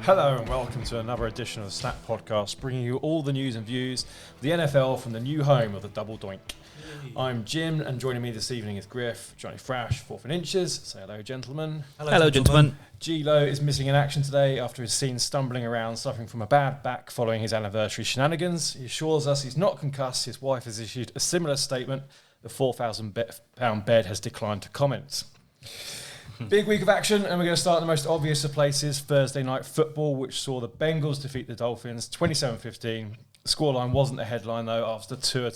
Hello and welcome to another edition of the Snap Podcast, bringing you all the news and views of the NFL from the new home of the Double Doink. I'm Jim, and joining me this evening is Griff, Johnny Frash, 4th and Inches. Say hello, gentlemen. Hello, gentlemen. G-Lo is missing in action today after he's seen stumbling around, suffering from a bad back following his anniversary shenanigans. He assures us he's not concussed. His wife has issued a similar statement. The £4,000 bed has declined to comment. Big week of action, and we're going to start in the most obvious of places, Thursday night football, which saw the Bengals defeat the Dolphins 27-15. Scoreline wasn't the headline, though, after Tua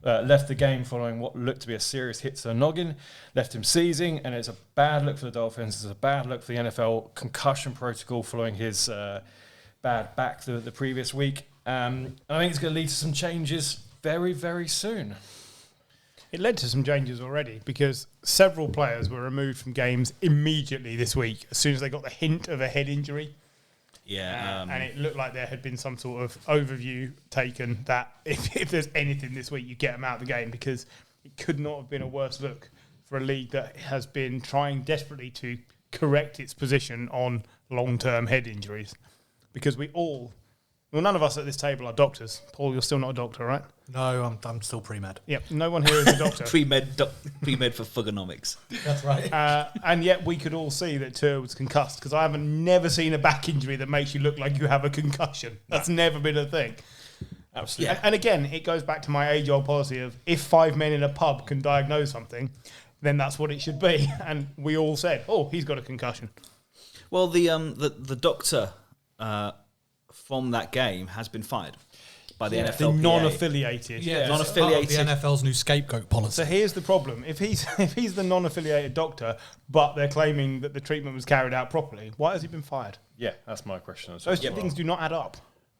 left the game following what looked to be a serious hit to the noggin, left him seizing, and it's a bad look for the Dolphins. It's a bad look for the NFL concussion protocol following his bad back the previous week. I think it's going to lead to some changes very, very soon. It led to some changes already because several players were removed from games immediately this week as soon as they got the hint of a head injury. Yeah. And it looked like there had been some sort of overview taken that if there's anything this week, you get them out of the game, because it could not have been a worse look for a league that has been trying desperately to correct its position on long-term head injuries. Because none of us at this table are doctors. Paul, you're still not a doctor, right? No, I'm still pre-med. Yep, no one here is a doctor. pre-med for fugonomics. That's right. And yet we could all see that Tua was concussed, because I haven't never seen a back injury that makes you look like you have a concussion. That's never been a thing. Absolutely. And again, it goes back to my age-old policy of if 5 men in a pub can diagnose something, then that's what it should be. And we all said, oh, he's got a concussion. Well, the doctor from that game has been fired by the NFL. The non-affiliated. Yeah, non-affiliated. Part of the NFL's new scapegoat policy. So here's the problem. If he's the non-affiliated doctor, but they're claiming that the treatment was carried out properly, why has he been fired? Yeah, that's my question. Those two things do not add up.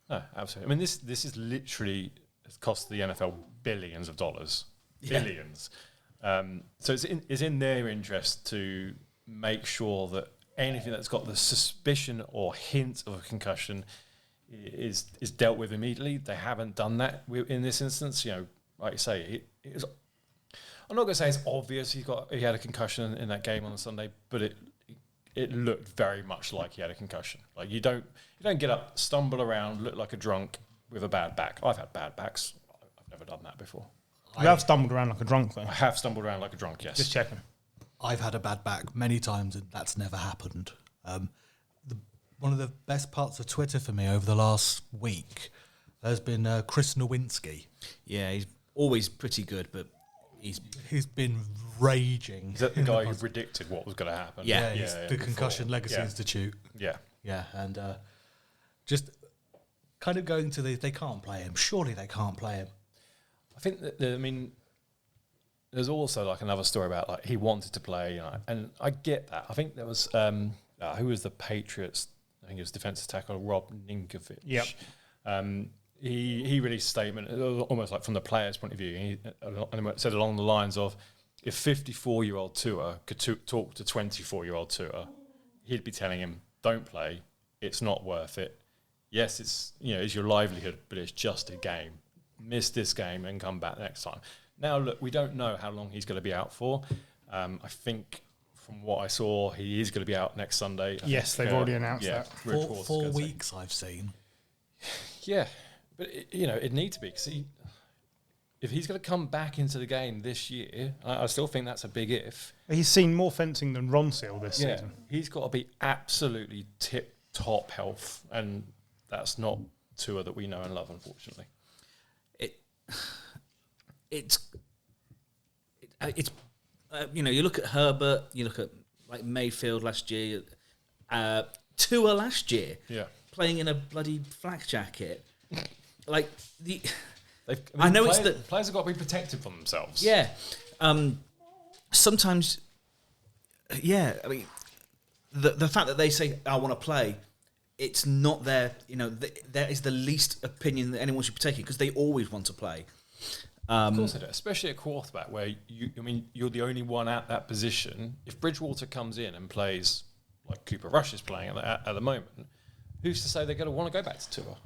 No, absolutely. I mean, this is literally has cost the NFL billions of dollars. Billions. So it's in their interest to make sure that anything that's got the suspicion or hint of a concussion is dealt with immediately. They haven't done that in this instance. You know, like you say, I'm not going to say it's obvious he had a concussion in that game on the Sunday, but it looked very much like he had a concussion. Like you don't get up, stumble around, look like a drunk with a bad back. I've had bad backs. I've never done that before. You have stumbled around like a drunk, though. I have stumbled around like a drunk. Yes. Just checking. I've had a bad back many times, and that's never happened. One of the best parts of Twitter for me over the last week has been Chris Nowinski. Yeah, he's always pretty good, but he's been raging. Is that the guy who predicted what was going to happen? Yeah. He's the Concussion Legacy Institute. Yeah. Yeah, and just kind of going to they can't play him. Surely they can't play him. I think that, there's also like another story about like he wanted to play, and I get that. I think there was who was the Patriots? I think it was defensive tackle Rob Ninkovich. Yep. He released a statement, almost like from the player's point of view. He said along the lines of, if 54-year-old Tua could talk to 24-year-old Tua, he'd be telling him, "Don't play. It's not worth it. Yes, it's your livelihood, but it's just a game. Miss this game and come back next time." Now, look, we don't know how long he's going to be out for. I think from what I saw, he is going to be out next Sunday. Yes, they've already announced that. 4 weeks I've seen. Yeah, but it needs to be, because if he's going to come back into the game this year, I still think that's a big if. He's seen more fencing than Ronseal this season. He's got to be absolutely tip-top health, and that's not Tua that we know and love, unfortunately. You look at Herbert, you look at like Mayfield last year, Tua last year, playing in a bloody flak jacket. Like I know players have got to be protected from themselves. Yeah, sometimes, I mean, the fact that they say I want to play, it's not their. That is the least opinion that anyone should be taking, because they always want to play. Of course they do, especially at quarterback, where you're the only one at that position. If Bridgewater comes in and plays like Cooper Rush is playing at the moment, who's to say they're going to want to go back to Tua?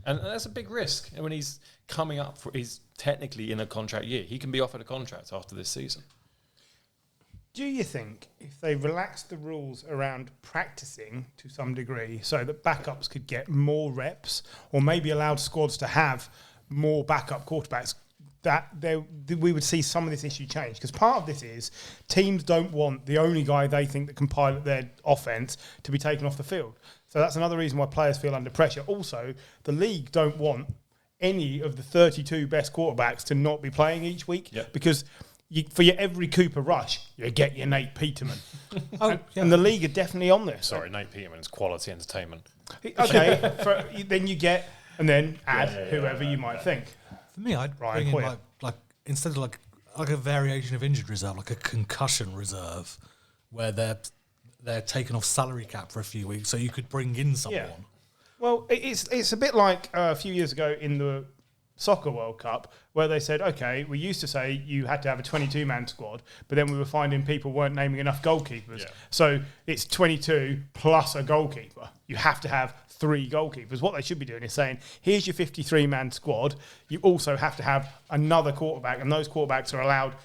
And that's a big risk. And when he's coming up he's technically in a contract year. He can be offered a contract after this season. Do you think if they relaxed the rules around practicing to some degree so that backups could get more reps, or maybe allowed squads to have more backup quarterbacks, that we would see some of this issue change? Because part of this is teams don't want the only guy they think that can pilot their offense to be taken off the field. So that's another reason why players feel under pressure. Also, the league don't want any of the 32 best quarterbacks to not be playing each week, because for your every Cooper Rush, you get your Nate Peterman. And the league are definitely on this. Sorry, Nate Peterman is quality entertainment. Okay, then you get, and then add whoever you might think. For me, I'd bring in like instead of like a variation of injured reserve, like a concussion reserve, where they're taken off salary cap for a few weeks, so you could bring in someone. Yeah. Well, it's a bit like a few years ago in the Soccer World Cup, where they said, okay, we used to say you had to have a 22-man squad, but then we were finding people weren't naming enough goalkeepers. Yeah. So it's 22 plus a goalkeeper. You have to have 3 goalkeepers. What they should be doing is saying, here's your 53-man squad. You also have to have another quarterback, and those quarterbacks are allowed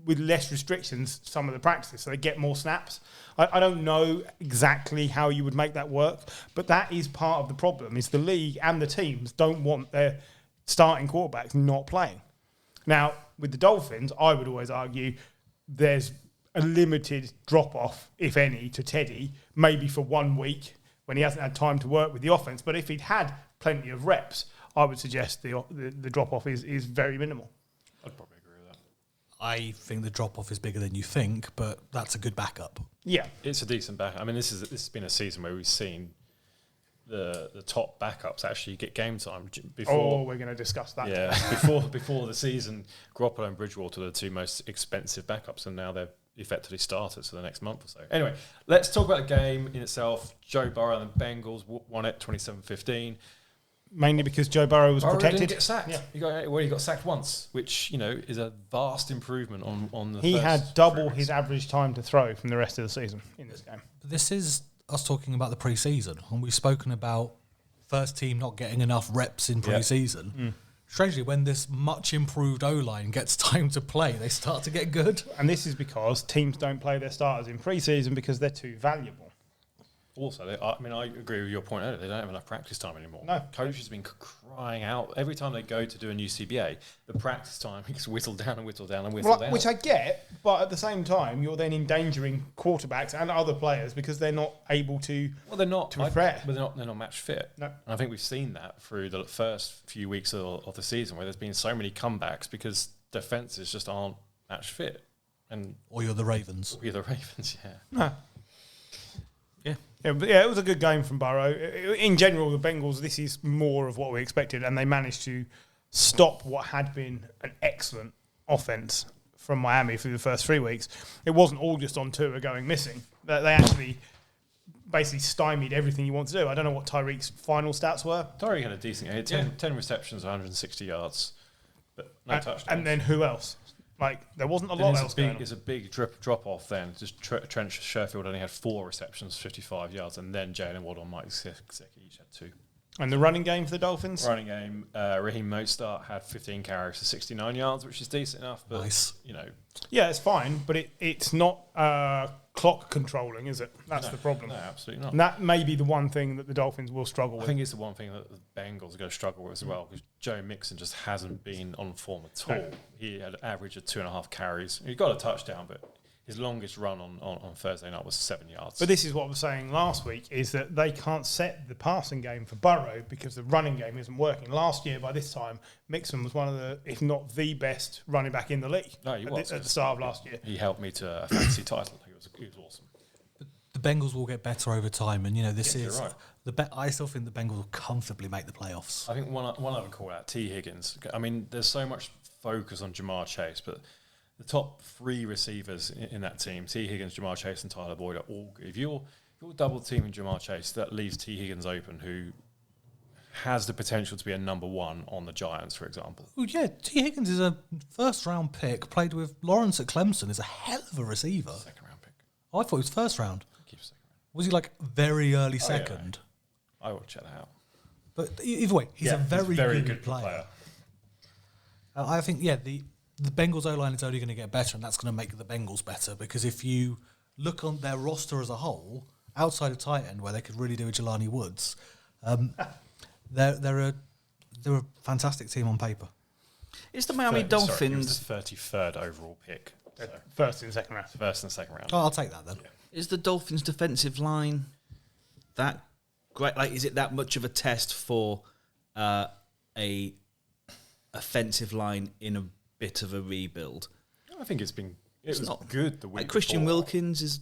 with less restrictions some of the practices, so they get more snaps. I don't know exactly how you would make that work, but that is part of the problem, is the league and the teams don't want their starting quarterbacks not playing. Now, with the Dolphins, I would always argue there's a limited drop-off, if any, to Teddy, maybe for 1 week when he hasn't had time to work with the offense. But if he'd had plenty of reps, I would suggest the drop-off is very minimal. I'd probably agree with that. I think the drop-off is bigger than you think, but that's a good backup. Yeah. It's a decent backup. I mean, this has been a season where we've seen the top backups actually get game time before. Oh, we're going to discuss that. Yeah, before the season, Garoppolo and Bridgewater are the 2 most expensive backups, and now they're effectively starters for the next month or so. Anyway, let's talk about the game in itself. Joe Burrow and the Bengals won it 27-15. Mainly because Joe Burrow was protected. Didn't get sacked. Yeah. He got sacked once, which is a vast improvement on the. He had double his average time to throw from the rest of the season in this game. This is us talking about the pre-season, and we've spoken about first team not getting enough reps in pre-season. Yeah. Strangely, when this much improved O-line gets time to play, they start to get good. And this is because teams don't play their starters in pre-season because they're too valuable. Also, I agree with your point earlier. They don't have enough practice time anymore. No. Coaches have been crying out. Every time they go to do a new CBA, the practice time gets whittled down and whittled down and whittled down. Which I get, but at the same time, you're then endangering quarterbacks and other players because they're not able to. Well, they're not. To be fair, but they're not match fit. No. And I think we've seen that through the first few weeks of the season, where there's been so many comebacks because defenses just aren't match fit. Or you're the Ravens. Or you're the Ravens, yeah. No. Yeah, it was a good game from Burrow. In general, the Bengals, this is more of what we expected, and they managed to stop what had been an excellent offense from Miami for the first 3 weeks. It wasn't all just on Tua going missing. They actually basically stymied everything you want to do. I don't know what Tyreek's final stats were. Tyreek had a decent game. 10 receptions, 160 yards, but no touchdowns. And then who else? There wasn't a lot else going on. It's a big drop-off then. Just Trent Sherfield only had 4 receptions, 55 yards, and then Jalen Waddle and Mike Gesicki each had 2. And the running game for the Dolphins? Running game, Raheem Mostert had 15 carries for 69 yards, which is decent enough. But, nice. Yeah, it's fine, but it's not clock controlling, is it? That's the problem. No, absolutely not. And that may be the one thing that the Dolphins will struggle with. I think it's the one thing that the Bengals are going to struggle with as well, because Joe Mixon just hasn't been on form at all. No. He had an average of 2.5 carries. He got a touchdown, but his longest run on Thursday night was 7 yards. But this is what I was saying last week, is that they can't set the passing game for Burrow because the running game isn't working. Last year, by this time, Mixon was one of the, if not the best running back in the league. No, he was. At the start of last year. He helped me to a fantasy title. He was awesome. But the Bengals will get better over time, and this is right. I still think the Bengals will comfortably make the playoffs. I think one other call out, T. Higgins. I mean, there's so much focus on Jamar Chase, but the top 3 receivers in that team, T. Higgins, Jamar Chase, and Tyler Boyd, are all good. If you're double teaming Jamar Chase, that leaves T. Higgins open, who has the potential to be a number 1 on the Giants, for example. Oh yeah, T. Higgins is a first-round pick, played with Lawrence at Clemson, is a hell of a receiver. Second-round pick. Oh, I thought he was first round. Keep second round. Was he very early second? Yeah. I will check that out. But either way, he's a very good player. I think, the the Bengals O-line is only going to get better, and that's going to make the Bengals better, because if you look on their roster as a whole, outside of tight end, where they could really do a Jelani Woods, they're a fantastic team on paper. Is the Miami Dolphins... Sorry, it was the 33rd overall pick. So. First and second round. First and second round. Oh, I'll take that then. Yeah. Is the Dolphins' defensive line that great? Like, is it that much of a test for a offensive line in a bit of a rebuild? I think it was not good the week like Christian before. Wilkins is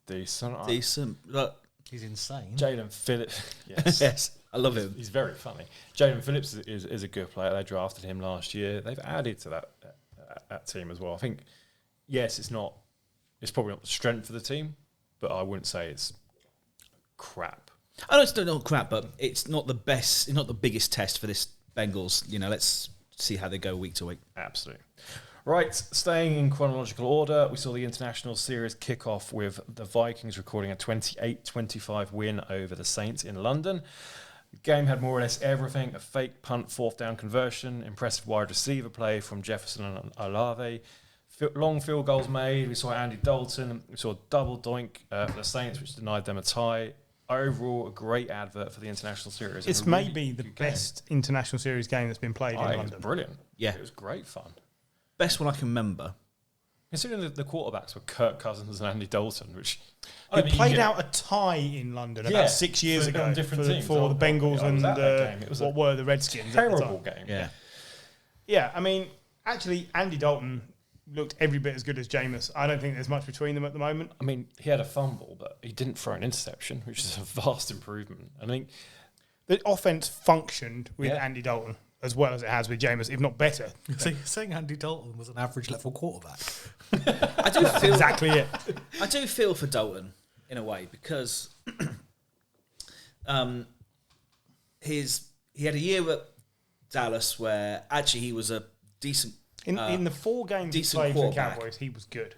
decent. But He's insane. Jaden Phillips, yes. yes, I love him. He's very funny. Jaden Phillips is a good player. They drafted him last year. They've added to that team as well. I think, yes, it's probably not the strength of the team, but I wouldn't say it's crap. I know it's not crap, but it's not the best. It's not the biggest test for this Bengals. Let's see how they go week to week. Absolutely. Right, staying in chronological order, we saw the international series kick off with the Vikings recording a 28-25 win over the Saints in London. The game had more or less everything: a fake punt, fourth down conversion, impressive wide receiver play from Jefferson and Olave, long field goals made. We saw Andy Dalton. We saw a double doink for the Saints, which denied them a tie. Overall, a great advert for the international series. It's maybe the best international series game that's been played in London. It was brilliant. Yeah. It was great fun. Best one I can remember. Considering the quarterbacks were Kirk Cousins and Andy Dalton, which... They played out a tie in London about 6 years ago different for teams. the Bengals and what were the Redskins. Terrible game. Yeah. Yeah, I mean, actually, Andy Dalton looked every bit as good as Jameis. I don't think there's much between them at the moment. I mean, he had a fumble, but he didn't throw an interception, which is a vast improvement. I think the offense functioned with Andy Dalton as well as it has with Jameis, if not better. So you're saying Andy Dalton was an average level quarterback? I do feel exactly it. I do feel for Dalton in a way because he had a year at Dallas where actually he was a decent in the 4 games he played for the Cowboys, he was good.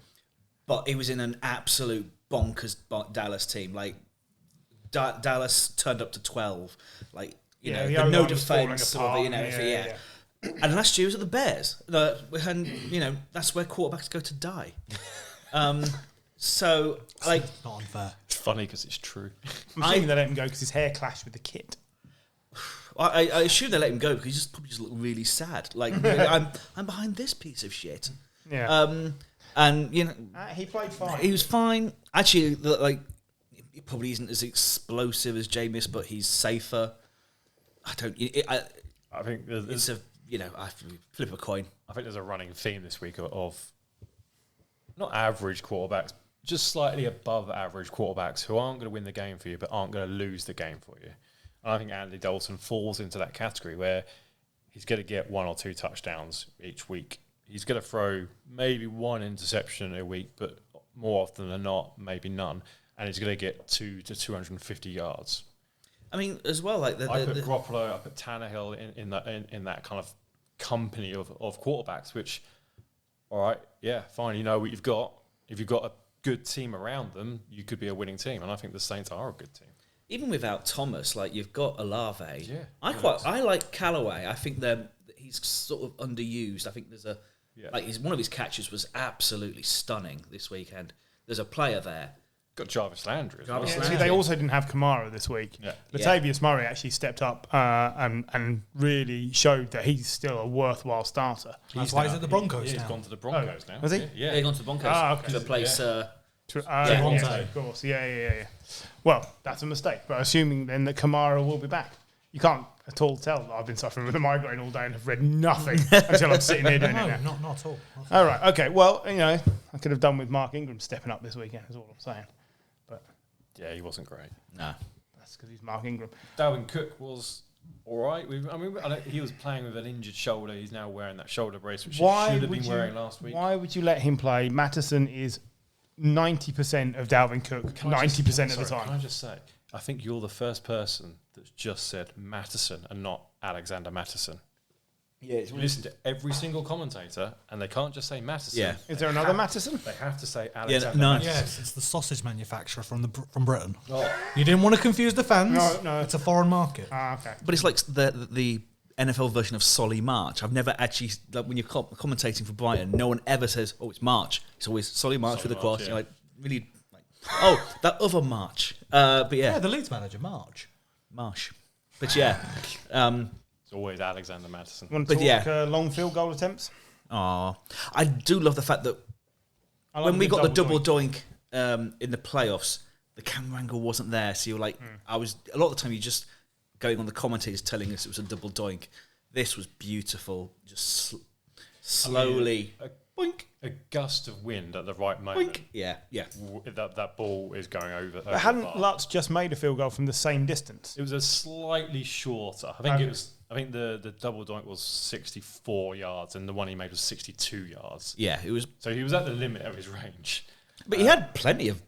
But he was in an absolute bonkers Dallas team. Like Dallas turned up to 12. Like the no defense, everything. And last year was at the Bears, and that's where quarterbacks go to die. So like, not unfair. It's funny because it's true. I'm assuming they let him go because his hair clashed with the kit. I assume they let him go because he probably just looked really sad. Like I'm behind this piece of shit. Yeah. And he played fine. He was fine. Actually, he probably isn't as explosive as Jameis, but he's safer. I think it's I flip a coin. I think there's a running theme this week of not average quarterbacks, just slightly above average quarterbacks who aren't going to win the game for you, but aren't going to lose the game for you. And I think Andy Dalton falls into that category where he's going to get 1 or 2 touchdowns each week. He's going to throw maybe 1 interception a week, but more often than not, maybe none. And he's going to get 2 to 250 yards. I mean, as well, like I put Garoppolo, I put Tannehill in that kind of company of quarterbacks. Which, all right, yeah, fine. You know what you've got. If you've got a good team around them, you could be a winning team. And I think the Saints are a good team. Even without Thomas, like you've got Olave. Yeah, I like Callaway. I think he's sort of underused. I think there's one of his catches was absolutely stunning this weekend. There's a player there. Got Jarvis Landry. See, they also didn't have Kamara this week. Yeah. Latavius Murray actually stepped up and really showed that he's still a worthwhile starter. That's why he's at the Broncos now. He's gone to the Broncos now. Was he? Yeah, he's gone to the Broncos to replace. Of course. Yeah. Well, that's a mistake. But assuming then that Kamara will be back, you can't at all tell that I've been suffering with a migraine all day and have read nothing until I'm sitting here doing it now. Not at all. All right. Okay. Well, I could have done with Mark Ingram stepping up this weekend. Is all I'm saying. But yeah, he wasn't great. No, that's because he's Mark Ingram. Dalvin Cook was all right. He was playing with an injured shoulder. He's now wearing that shoulder brace, which he should have been wearing last week. Why would you let him play? Mattison is 90% of Dalvin Cook, 90% of the time. Can I just say, I think you're the first person that's just said Mattison and not Alexander Mattison. Yeah, you listen to every single commentator, and they can't just say Mattison. Yeah. Is there another Mattison? They have to say Alexander no. Mattison. Yes, it's the sausage manufacturer from Britain. Oh. You didn't want to confuse the fans. No. It's a foreign market. Okay. but it's like the NFL version of Solly March. I've never actually, like, when you're commentating for Brighton, no one ever says, "Oh, it's March." It's always Solly March with a cross. Yeah. You're like, really, like, oh, that other March. But yeah, the Leeds manager, March. But yeah, it's always Alexander Maddison. Want to talk long field goal attempts? I do love the fact that when we got the double doink in the playoffs, the camera angle wasn't there. So you're like, a lot of the time you're just going on the commentators telling us it was a double doink. This was beautiful. Just slowly. Boink. A gust of wind at the right moment. Boink. Yeah. That ball is going over. But hadn't Lutz just made a field goal from the same distance? It was a slightly shorter. I think the double doink was 64 yards, and the one he made was 62 yards. Yeah, it was. So he was at the limit of his range. But he had plenty of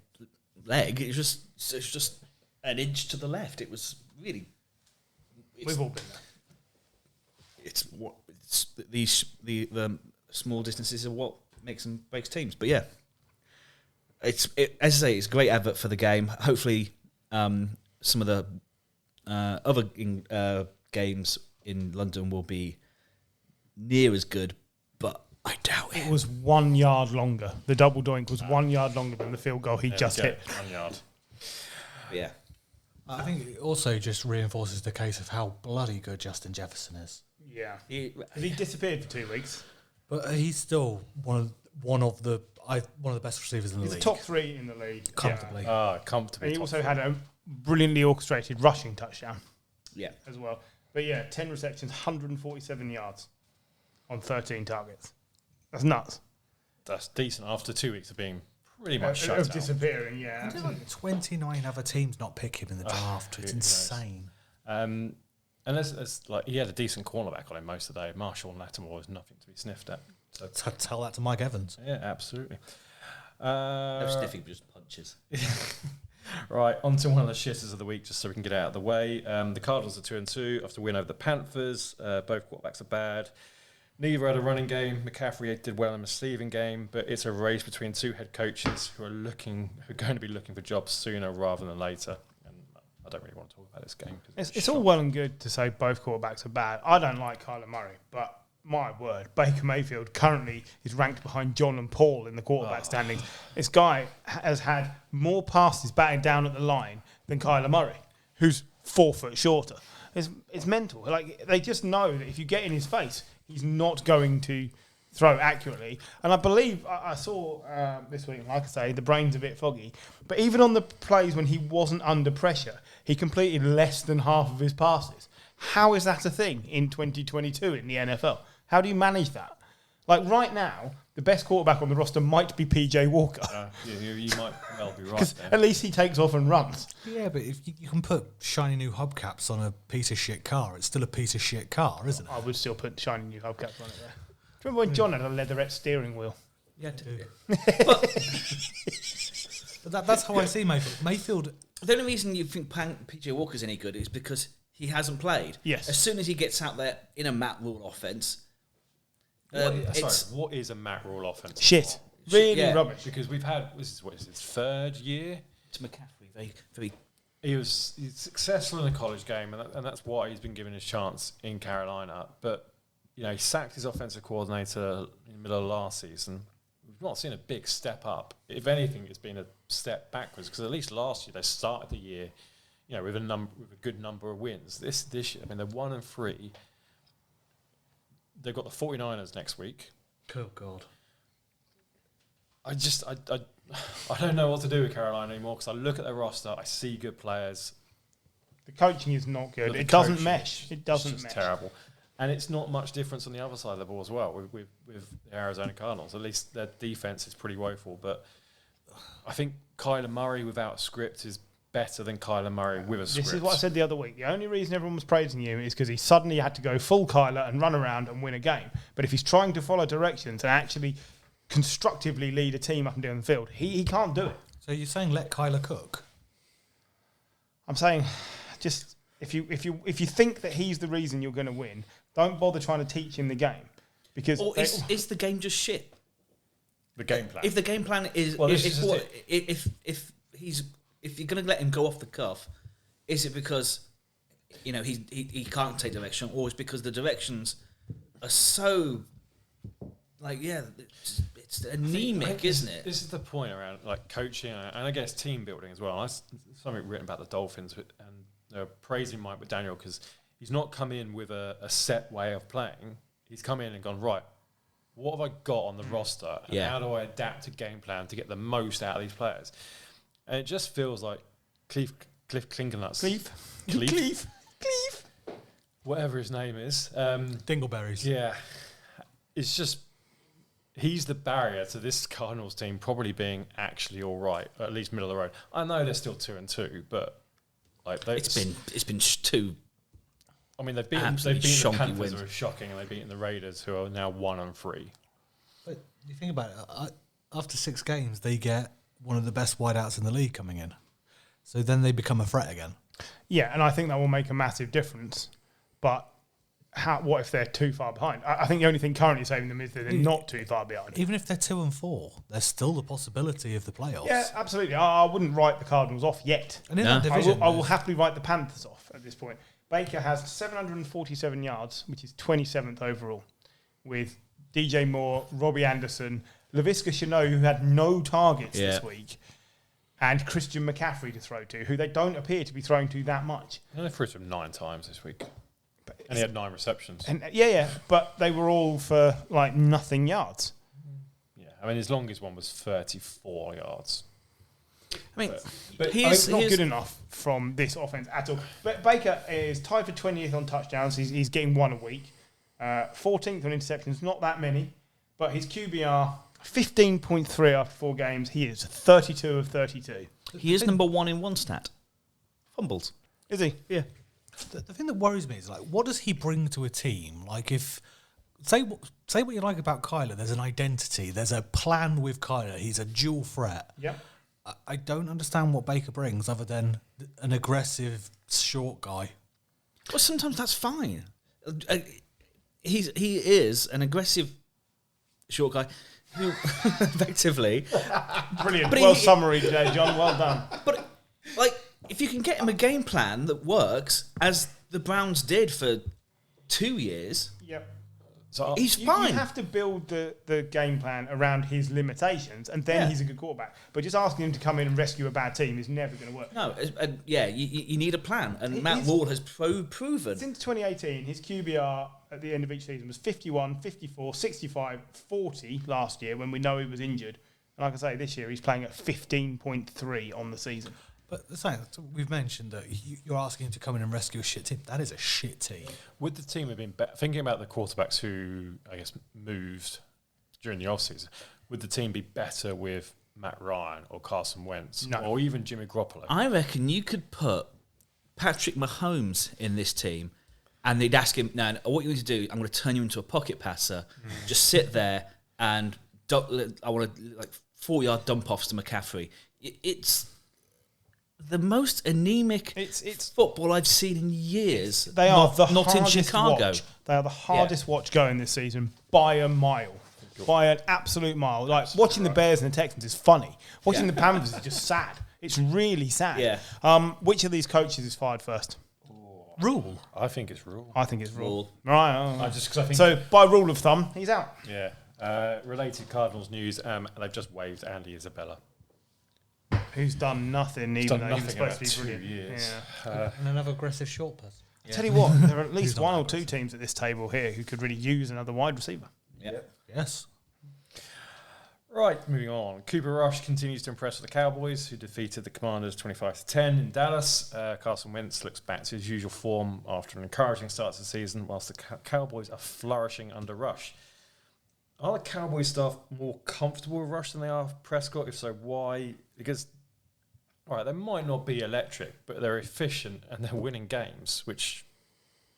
leg. It was just an inch to the left. It was really. We've all been there. The small distances are what breaks teams. But yeah, as I say, it's a great advert for the game. Hopefully, some of the other games in London will be near as good, but I doubt it. It was 1 yard longer. The double doink was 1 yard longer than the field goal he just hit. 1 yard. Yeah. I think it also just reinforces the case of how bloody good Justin Jefferson is. Yeah. He disappeared for 2 weeks. But he's still one of the best receivers in the league. He's top 3 in the league. Comfortably. Comfortably. And he also had a brilliantly orchestrated rushing touchdown. Yeah. As well. But yeah, 10 receptions, 147 yards on 13 targets. That's nuts. That's decent after 2 weeks of being pretty much shut of out. disappearing, yeah. There's like 29 other teams not pick him in the draft. It's insane. And there's like he had a decent cornerback on him most of the day. Marshall Lattimore was nothing to be sniffed at. So tell that to Mike Evans. Yeah, absolutely. No sniffing, just punches. Right, on to one of the shitters of the week, just so we can get out of the way. The Cardinals are 2-2 after win over the Panthers. Both quarterbacks are bad. Neither had a running game. McCaffrey did well in the receiving game, but it's a race between two head coaches who are going to be looking for jobs sooner rather than later. And I don't really want to talk about this game. It's all well and good to say both quarterbacks are bad. I don't like Kyler Murray, but my word, Baker Mayfield currently is ranked behind John and Paul in the quarterback standings. This guy has had more passes batted down at the line than Kyler Murray, who's 4 foot shorter. It's mental. Like, they just know that if you get in his face, he's not going to throw accurately. And I believe I saw this week, like I say, the brain's a bit foggy, but even on the plays when he wasn't under pressure, he completed less than half of his passes. How is that a thing in 2022 in the NFL? How do you manage that? Like, right now, the best quarterback on the roster might be PJ Walker. You might well be right. Because at least he takes off and runs. Yeah, but if you can put shiny new hubcaps on a piece of shit car, it's still a piece of shit car, isn't it? I would still put shiny new hubcaps on it there. Do you remember when John had a leatherette steering wheel? Yeah, But that's how I see Mayfield. The only reason you think PJ Walker's any good is because he hasn't played. Yes. As soon as he gets out there in a Matt Rule offense. What is a Matt Rule offense? Shit. Really rubbish. Because we've had, this is his third year. To McCaffrey, very. He's successful in the college game, and that's why he's been given his chance in Carolina. But, he sacked his offensive coordinator in the middle of last season. We've not seen a big step up. If anything, it's been a step backwards, because at least last year they started the year, with a good number of wins. This year, they're 1-3. They've got the 49ers next week. Oh, God. I don't know what to do with Carolina anymore, because I look at their roster, I see good players. The coaching is not good. It doesn't mesh. It doesn't mesh. It's terrible. And it's not much difference on the other side of the ball as well with the Arizona Cardinals. At least their defense is pretty woeful. But I think Kyler Murray without a script is better than Kyler Murray with a script. This is what I said the other week. The only reason everyone was praising you is because he suddenly had to go full Kyler and run around and win a game. But if he's trying to follow directions and actually constructively lead a team up and down the field, he can't do it. So you're saying let Kyler cook? I'm saying just if you think that he's the reason you're going to win, don't bother trying to teach him the game. Because is the game just shit? The game plan. If the game plan is if you're going to let him go off the cuff, is it because he can't take direction, or it's because the directions are so it's anemic, isn't it? This is the point around like coaching, and I guess team building as well. Something written about the Dolphins, and they're praising Mike McDaniel because he's not come in with a set way of playing. He's come in and gone, right, what have I got on the roster, and how do I adapt a game plan to get the most out of these players? And it just feels like Cliff Clinkernuts. Cleef. Whatever his name is. Dingleberries. Yeah. It's just, he's the barrier to this Cardinals team probably being actually all right, or at least middle of the road. I know they're still 2-2, but like it's been two. I mean, they've beaten the Panthers, who are shocking, and they've beaten the Raiders, who are now 1-3. But you think about it, after 6 games, they get one of the best wideouts in the league coming in. So then they become a threat again. Yeah, and I think that will make a massive difference. But what if they're too far behind? I think the only thing currently saving them is that they're not too far behind. Even if they're 2-4, there's still the possibility of the playoffs. Yeah, absolutely. I wouldn't write the Cardinals off yet. And in that division, I will happily write the Panthers off at this point. Baker has 747 yards, which is 27th overall, with DJ Moore, Robbie Anderson, Laviska Shenault, who had no targets this week, and Christian McCaffrey to throw to, who they don't appear to be throwing to that much. And they threw to him 9 times this week. And he had 9 receptions. And but they were all for like nothing yards. Yeah, I mean, his longest one was 34 yards. I mean, it's not good enough from this offense at all. But Baker is tied for 20th on touchdowns. He's getting 1 a week. 14th on interceptions, not that many. But his QBR, 15.3 after 4 games. He is 32 of 32. He is number 1 in one stat. Fumbles. Is he? Yeah. The thing that worries me is, like, what does he bring to a team? Like, if... Say what you like about Kyler. There's an identity. There's a plan with Kyler. He's a dual threat. Yep. I don't understand what Baker brings other than an aggressive short guy. Well, sometimes that's fine. He is an aggressive short guy who effectively... Brilliant. Summary there, John. Well done. But, like, if you can get him a game plan that works, as the Browns did for 2 years... Yep. So he's fine. You have to build the game plan around his limitations, and then he's a good quarterback. But just asking him to come in and rescue a bad team is never going to work. No, you need a plan, and Matt Rule has proven. Since 2018, his QBR at the end of each season was 51, 54, 65, 40 last year when we know he was injured. And like I say, this year he's playing at 15.3 on the season. But the thing, we've mentioned that you're asking him to come in and rescue a shit team. That is a shit team. Would the team have been better? Thinking about the quarterbacks who, I guess, moved during the offseason, would the team be better with Matt Ryan or Carson Wentz or even Jimmy Garoppolo? I reckon you could put Patrick Mahomes in this team and they'd ask him, "No, what you need to do, I'm going to turn you into a pocket passer. Just sit there and I want to, like, 4-yard dump-offs to McCaffrey." It's the most anemic football I've seen in years. They are not in Chicago. Watch. They are the hardest watch going this season by a mile, by an absolute mile. Like watching the Bears and the Texans is funny. Watching the Panthers is just sad. It's really sad. Yeah. Which of these coaches is fired first? Rule. I think it's Rule. I think it's Rule. Right. I think so by rule of thumb, he's out. Yeah. Related Cardinals news. They've just waived Andy Isabella. Who's done nothing, even though he was supposed to be 2 brilliant. years. Yeah. And another aggressive short pass. I tell you what, there are at least 1 or 2 teams at this table here who could really use another wide receiver. Yep. Yes. Right, moving on. Cooper Rush continues to impress with the Cowboys, who defeated the Commanders 25-10 in Dallas. Carson Wentz looks back to his usual form after an encouraging start to the season, whilst the Cowboys are flourishing under Rush. Are the Cowboys staff more comfortable with Rush than they are with Prescott? If so, why? Because, all right, they might not be electric, but they're efficient and they're winning games, which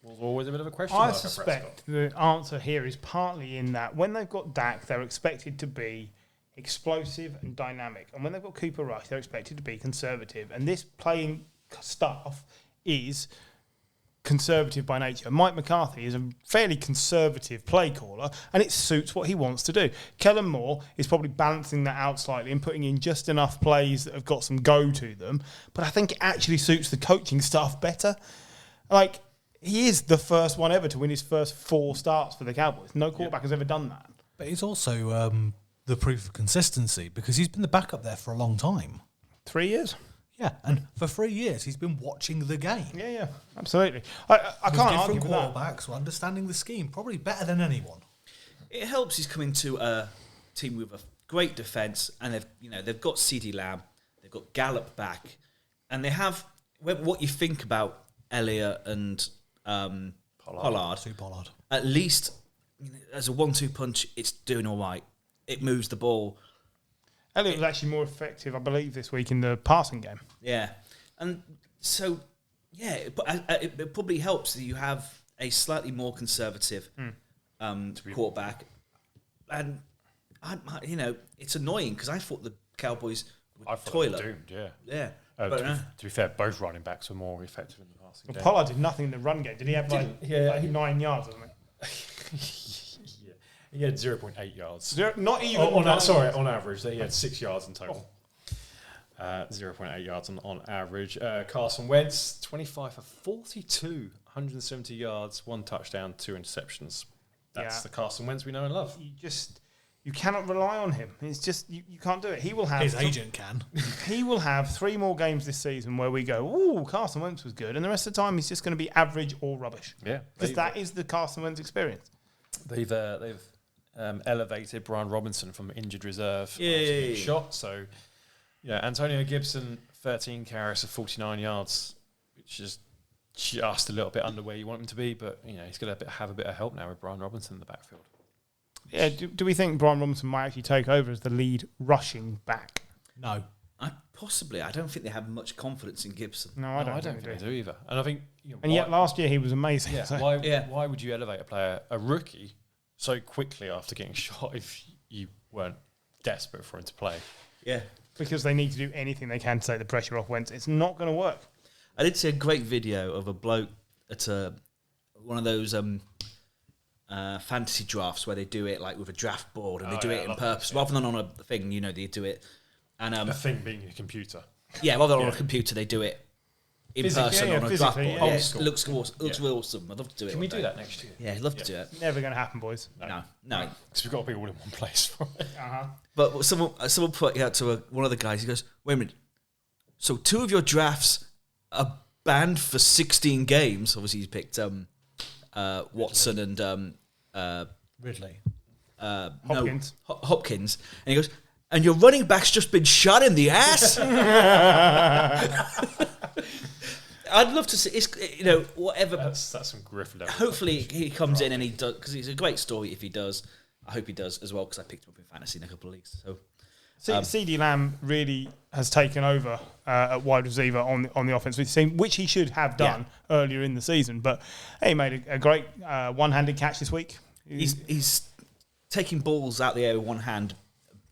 was always a bit of a question mark. I suspect the answer here is partly in that when they've got Dak, they're expected to be explosive and dynamic. And when they've got Cooper Rush, they're expected to be conservative. And this playing staff is conservative by nature. Mike McCarthy is a fairly conservative play caller, and it suits what he wants to do. Kellen Moore is probably balancing that out slightly and putting in just enough plays that have got some go to them, but I think it actually suits the coaching staff better. Like, he is the first one ever to win his first 4 starts for the Cowboys. No quarterback has ever done that. But he's also the proof of consistency because he's been the backup there for a long time. 3 years? Yeah, and for 3 years he's been watching the game. Yeah, absolutely. I can't argue with that. Quarterbacks were understanding the scheme probably better than anyone. It helps he's coming to a team with a great defence, and they've got CeeDee Lamb, they've got Gallup back, and they have what you think about Elliott and Pollard. At least as a 1-2 punch, it's doing all right. It moves the ball. Elliott was actually more effective, I believe, this week in the passing game. Yeah, and so it probably helps that you have a slightly more conservative quarterback, and it's annoying because I thought the Cowboys would toilet. Doomed, yeah. To be fair, both running backs were more effective in the passing game. Pollard did nothing in the run game. Did he have 9 yards or something? He had 0.8 yards. Not even on average. He had 6 yards in total. 0.8 yards on average. Carson Wentz, 25 for 42, 170 yards, 1 touchdown, 2 interceptions. That's the Carson Wentz we know and love. You cannot rely on him. It's just you can't do it. He will have his agent can. He will have 3 more games this season where we go, "Ooh, Carson Wentz was good," and the rest of the time he's just going to be average or rubbish. Yeah, because that is the Carson Wentz experience. They've elevated Brian Robinson from injured reserve shot. So, Antonio Gibson, 13 carries for 49 yards, which is just a little bit under where you want him to be. But he's going to have a bit of help now with Brian Robinson in the backfield. Yeah, do we think Brian Robinson might actually take over as the lead rushing back? No. Possibly. I don't think they have much confidence in Gibson. No, I don't think they do either. And I think, yet last year he was amazing. Yeah, so. Why would you elevate a rookie so quickly after getting shot if you weren't desperate for him to play? Yeah, because they need to do anything they can to take the pressure off Wentz. It's not going to work. I did see a great video of a bloke at one of those fantasy drafts where they do it like with a draft board and they do it in purpose rather than on a thing. They do it, and a thing being a computer. Yeah, rather than on a computer, they do it in person on a draft board. Yeah. It looks real awesome. I'd love to do it. Can we do that next year? Yeah, I'd love to do it. Never going to happen, boys. No. Because we've got to be all in one place for it. But someone put it out to one of the guys. He goes, "Wait a minute. So 2 of your drafts are banned for 16 games. Obviously, he's picked Watson and Ridley. Hopkins. No, Hopkins. And he goes, and your running back's just been shot in the ass." I'd love to see. Whatever. That's some griff. Hopefully he comes in and he does, because it's a great story if he does. I hope he does as well because I picked him up in fantasy in a couple of leagues. So. CeeDee Lamb really has taken over at wide receiver on the offensive team, which he should have done earlier in the season. But he made a great one-handed catch this week. He's taking balls out the air with one hand,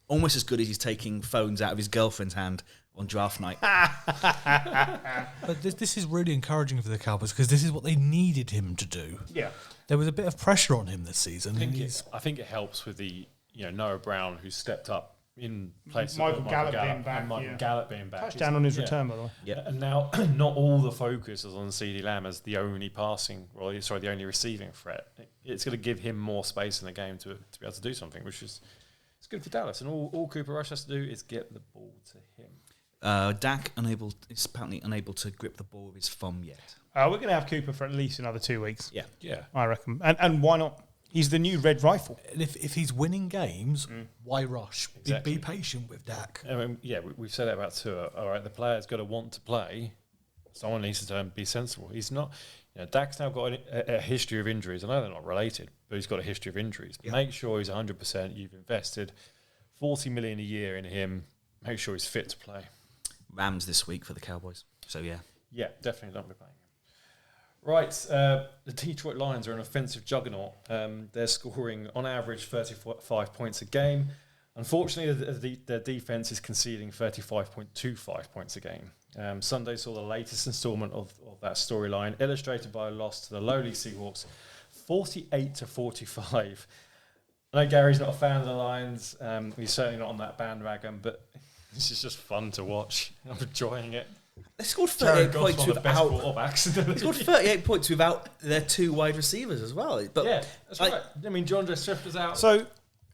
almost as good as he's taking phones out of his girlfriend's hand on draft night. But this is really encouraging for the Cowboys because this is what they needed him to do. Yeah, there was a bit of pressure on him this season. I think it helps with the Noah Brown who stepped up in place Michael of Gallup being back. Michael Gallup being back. Touchdown on his return, by the way. Yeah. And now not all the focus is on CeeDee Lamb as the only the only receiving threat. It's going to give him more space in the game to be able to do something, which is it's good for Dallas. And all Cooper Rush has to do is get the ball to him. Dak is apparently unable to grip the ball with his thumb yet. We're going to have Cooper for at least another 2 weeks. Yeah, I reckon. And why not? He's the new red rifle. And if he's winning games, why rush? Exactly. Be patient with Dak. I mean, we've said that about Tua. All right, the player's got to want to play. Someone needs to be sensible. He's not. Dak's now got a history of injuries. I know they're not related, but he's got a history of injuries. Yeah. Make sure he's 100%. You've invested $40 million a year in him. Make sure he's fit to play. Rams this week for the Cowboys. So yeah, definitely don't be playing him. Right, the Detroit Lions are an offensive juggernaut. They're scoring on average 35 points a game. Unfortunately, their defense is conceding 35.25 points a game. Sunday saw the latest instalment of that storyline, illustrated by a loss to the lowly Seahawks, 48-45. I know Gary's not a fan of the Lions. He's certainly not on that bandwagon, but this is just fun to watch. I'm enjoying it. They scored 38 points without. They scored 38 points without their 2 wide receivers as well. But yeah, that's right. I mean, DeAndre Swift is out. So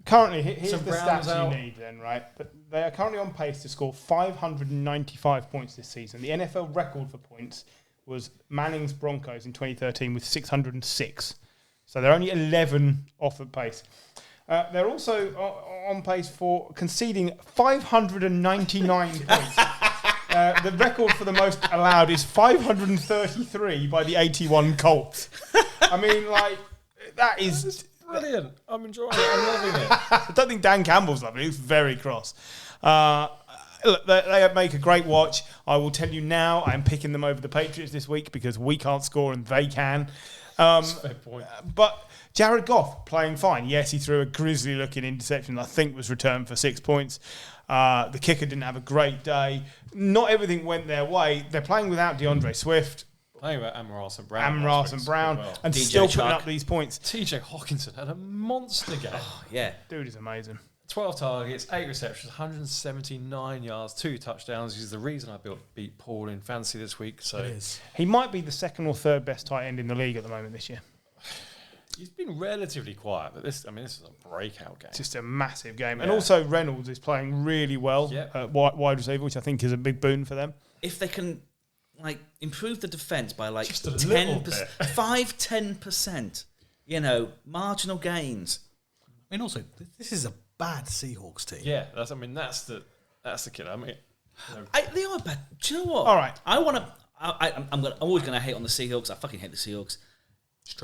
currently, here's the Brown's stats out. you need then, right? But they are currently on pace to score 595 points this season. The NFL record for points was Manning's Broncos in 2013 with 606. So they're only 11 off the pace. They're also on pace for conceding 599 points. The record for the most allowed is 533 by the 81 Colts. I mean, like, that is brilliant. I'm enjoying it. I'm loving it. I don't think Dan Campbell's loving it. He's very cross. Look, they make a great watch. I will tell you now, I am picking them over the Patriots this week because we can't score and they can. Fair point. But Jared Goff playing fine. Yes, he threw a grisly-looking interception that I think was returned for 6 points. The kicker didn't have a great day. Not everything went their way. They're playing without DeAndre Swift. Playing about Amon-Ra St. Brown. and DJ still putting up these points. TJ Hawkinson had a monster game. Yeah. Dude is amazing. 12 targets, 8 receptions, 179 yards, 2 touchdowns. He's the reason I beat Paul in fantasy this week. So he might be the second or third best tight end in the league at the moment this year. He's been relatively quiet, but this is a breakout game. It's just a massive game. Yeah. And also Reynolds is playing really well at wide receiver, which I think is a big boon for them. If they can improve the defence by just a 10%, 5-10%, marginal gains. I mean, also, this is a bad Seahawks team. Yeah, that's the killer. I mean, they are bad. Do you know what? All right, I'm always gonna hate on the Seahawks. I fucking hate the Seahawks.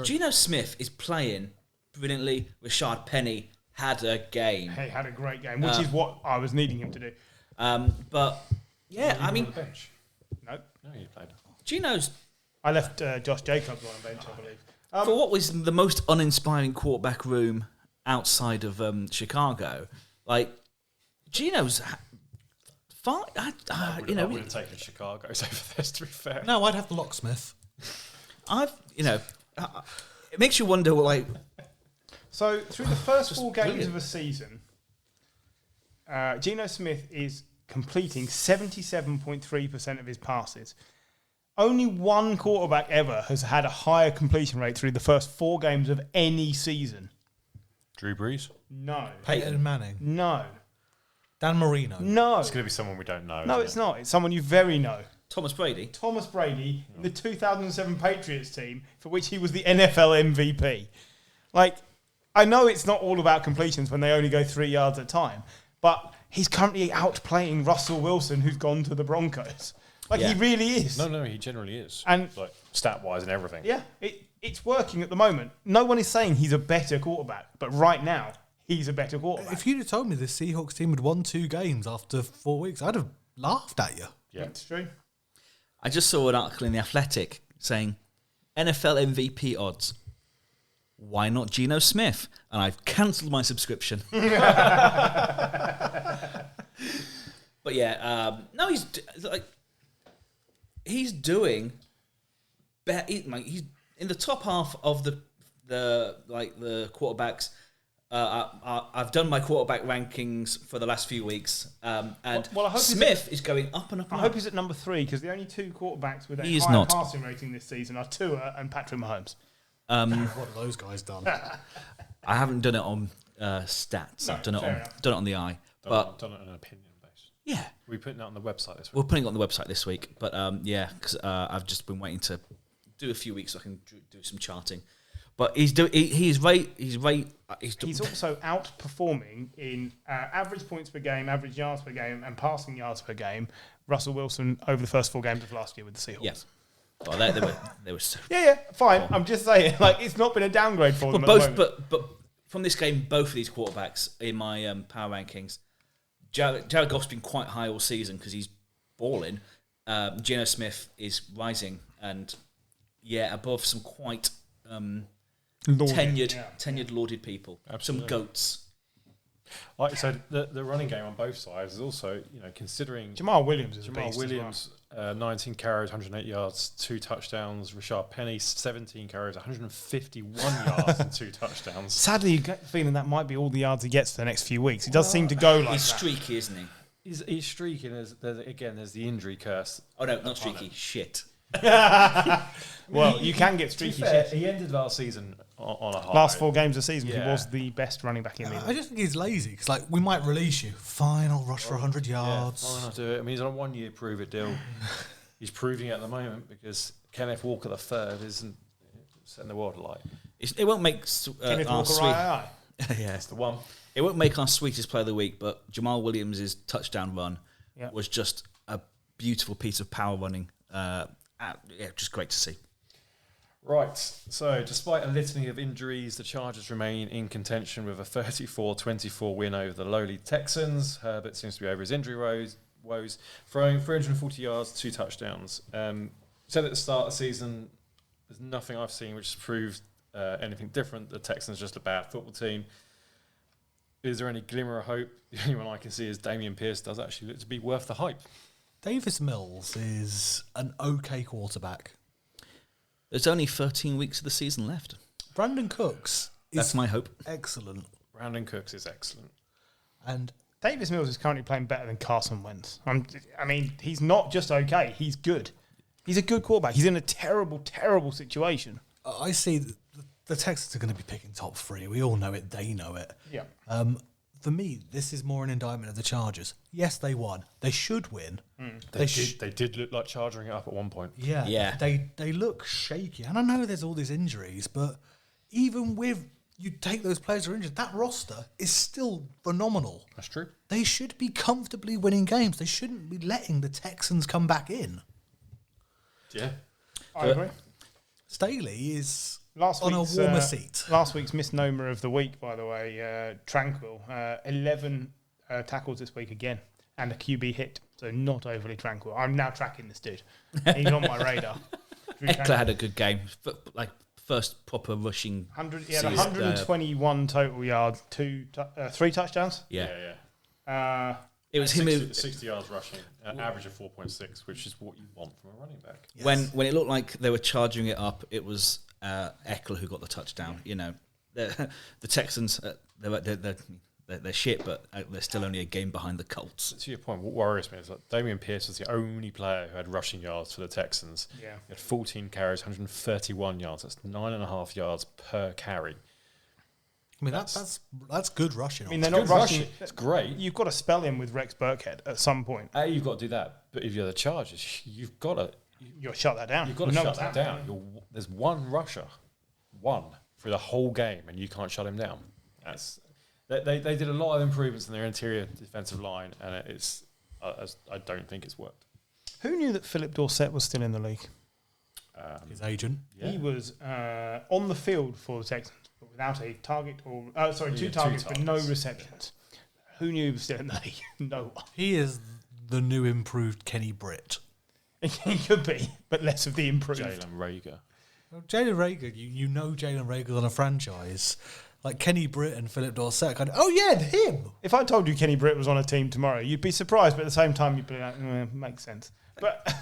Geno Smith is playing brilliantly. Rashad Penny had a game. He had a great game, which is what I was needing him to do. But yeah, I mean, on the bench. No, he played. Geno's. I left Josh Jacobs on the bench, I believe. For what was the most uninspiring quarterback room outside of Chicago, Geno's fine. I would have taken Chicago's over this, to be fair. No, I'd have the locksmith. It makes you wonder, So through the first 4 games of a season, Geno Smith is completing 77.3% of his passes. Only one quarterback ever has had a higher completion rate through the first 4 games of any season. Drew Brees? No. Peyton Manning? No. Dan Marino? No. It's going to be someone we don't know. No, it's not. It's someone you very know. Thomas Brady, the 2007 Patriots team, for which he was the NFL MVP. I know it's not all about completions when they only go 3 yards at a time, but he's currently outplaying Russell Wilson, who's gone to the Broncos. He really is. No, he generally is. And stat-wise and everything. Yeah, it's working at the moment. No one is saying he's a better quarterback, but right now, he's a better quarterback. If you'd have told me the Seahawks team had won 2 games after 4 weeks, I'd have laughed at you. Yeah, it's true. I just saw an article in The Athletic saying NFL MVP odds. Why not Geno Smith? And I've cancelled my subscription. But yeah, no, he's doing better. He's in the top half of the quarterbacks. I've done my quarterback rankings for the last few weeks, and I hope Smith is going up and up. I hope he's at number 3 because the only 2 quarterbacks with a higher passing rating this season are Tua and Patrick Mahomes. What have those guys done? I haven't done it on stats. I've done it on the eye, but done it on an opinion base. Yeah, we're putting it on the website this week. We're putting it on the website this week, but because I've just been waiting to do a few weeks so I can do some charting. But he's also outperforming in average points per game, average yards per game, and passing yards per game. Russell Wilson over the first 4 games of last year with the Seahawks. Yes. Well, they were so fine. Cool. I'm just saying, it's not been a downgrade for them. But from this game, both of these quarterbacks in my power rankings, Jared Goff's been quite high all season because he's balling. Geno Smith is rising and above some quite tenured, lauded people. Absolutely. Some goats. So the running game on both sides is also, considering Jamal Williams is 19 carries, 108 yards, 2 touchdowns. Rashad Penny 17 carries, 151 yards and 2 touchdowns. Sadly, you get the feeling that might be all the yards he gets for the next few weeks. He does seem to go like he's that. He's streaky, isn't he? He's streaking. There's the injury curse. Oh no, not streaky. Shit. Well, you can get streaky shit. He ended last season on a high. Last 4 games of the season, he Yeah. was the best running back in the I league. just think he's lazy because, like, we might release you. Fine, I'll rush for 100 yards. Yeah, fine, I'll do it. I mean, he's on a 1-year prove-it deal. He's proving it at the moment because Kenneth Walker the third isn't setting the world alight. It won't make Kenneth our Walker, sweet. right? Yeah, That's the one. it won't make our sweetest play of the week, but Jamal Williams' touchdown run Yeah. was just a beautiful piece of power running. Just great to see. Right, so despite a litany of injuries, the Chargers remain in contention with a 34-24 win over the lowly Texans. Herbert seems to be over his injury woes, throwing 340 yards, 2 touchdowns. Said at the start of the season, there's nothing I've seen which has proved anything different. The Texans are just a bad football team. Is there any glimmer of hope? The only one I can see is Dameon Pierce does actually look to be worth the hype. Davis Mills is an okay quarterback. There's only 13 weeks of the season left. Brandon Cooks is That's my hope. excellent. Brandon Cooks is excellent. And Davis Mills is currently playing better than Carson Wentz. I mean, he's not just okay, he's good. He's a good quarterback. He's in a terrible, terrible situation. I see the Texans are going to be picking top 3. We all know it. They know it. Yeah. For me, this is more an indictment of the Chargers. Yes, they won. They should win. They did look like charging it up at one point. Yeah. Yeah. They look shaky. And I know there's all these injuries, but even with you take those players who are injured, that roster is still phenomenal. That's true. They should be comfortably winning games. They shouldn't be letting the Texans come back in. Yeah. I agree. Staley is Last on a week's, warmer seat. Last week's misnomer of the week, by the way, tranquil. 11 tackles this week again, and a QB hit, so not overly tranquil. I'm now tracking this dude. He's on my radar. Eckler had a good game. First proper rushing. He had 121 total yards, 3 touchdowns. Yeah. It was him who 60 yards rushing, average of 4.6, which is what you want from a running back. When it looked like they were charging it up, it was Eckler who got the touchdown. You know, the Texans they're shit, but they're still only a game behind the Colts. To your point, what worries me is that Dameon Pierce was the only player who had rushing yards for the Texans. Yeah. He had 14 carries, 131 yards. That's 9.5 yards per carry. I mean, that's good rushing. I mean, they're not Good rushing. It's great. You've got to spell him with Rex Burkhead at some point. You've got to do that. But if you're the Chargers, you've got to You've got to shut that down. You've got to shut that down. There's one rusher, for the whole game, and you can't shut him down. They did a lot of improvements in their interior defensive line, and I don't think it's worked. Who knew that Philip Dorsett was still in the league? His agent. Yeah. He was on the field for the Texans, but without a target or two targets, but no receptions. Who knew he was still in the league? No one. He is the new improved Kenny Britt. He could be, but less of the improved. Jalen Reagor. Well, Jalen Reagor, you know Jalen Reagor's on a franchise. Like Kenny Britt and Philip Dorsett, him. If I told you Kenny Britt was on a team tomorrow, you'd be surprised, but at the same time, you'd be like, makes sense. But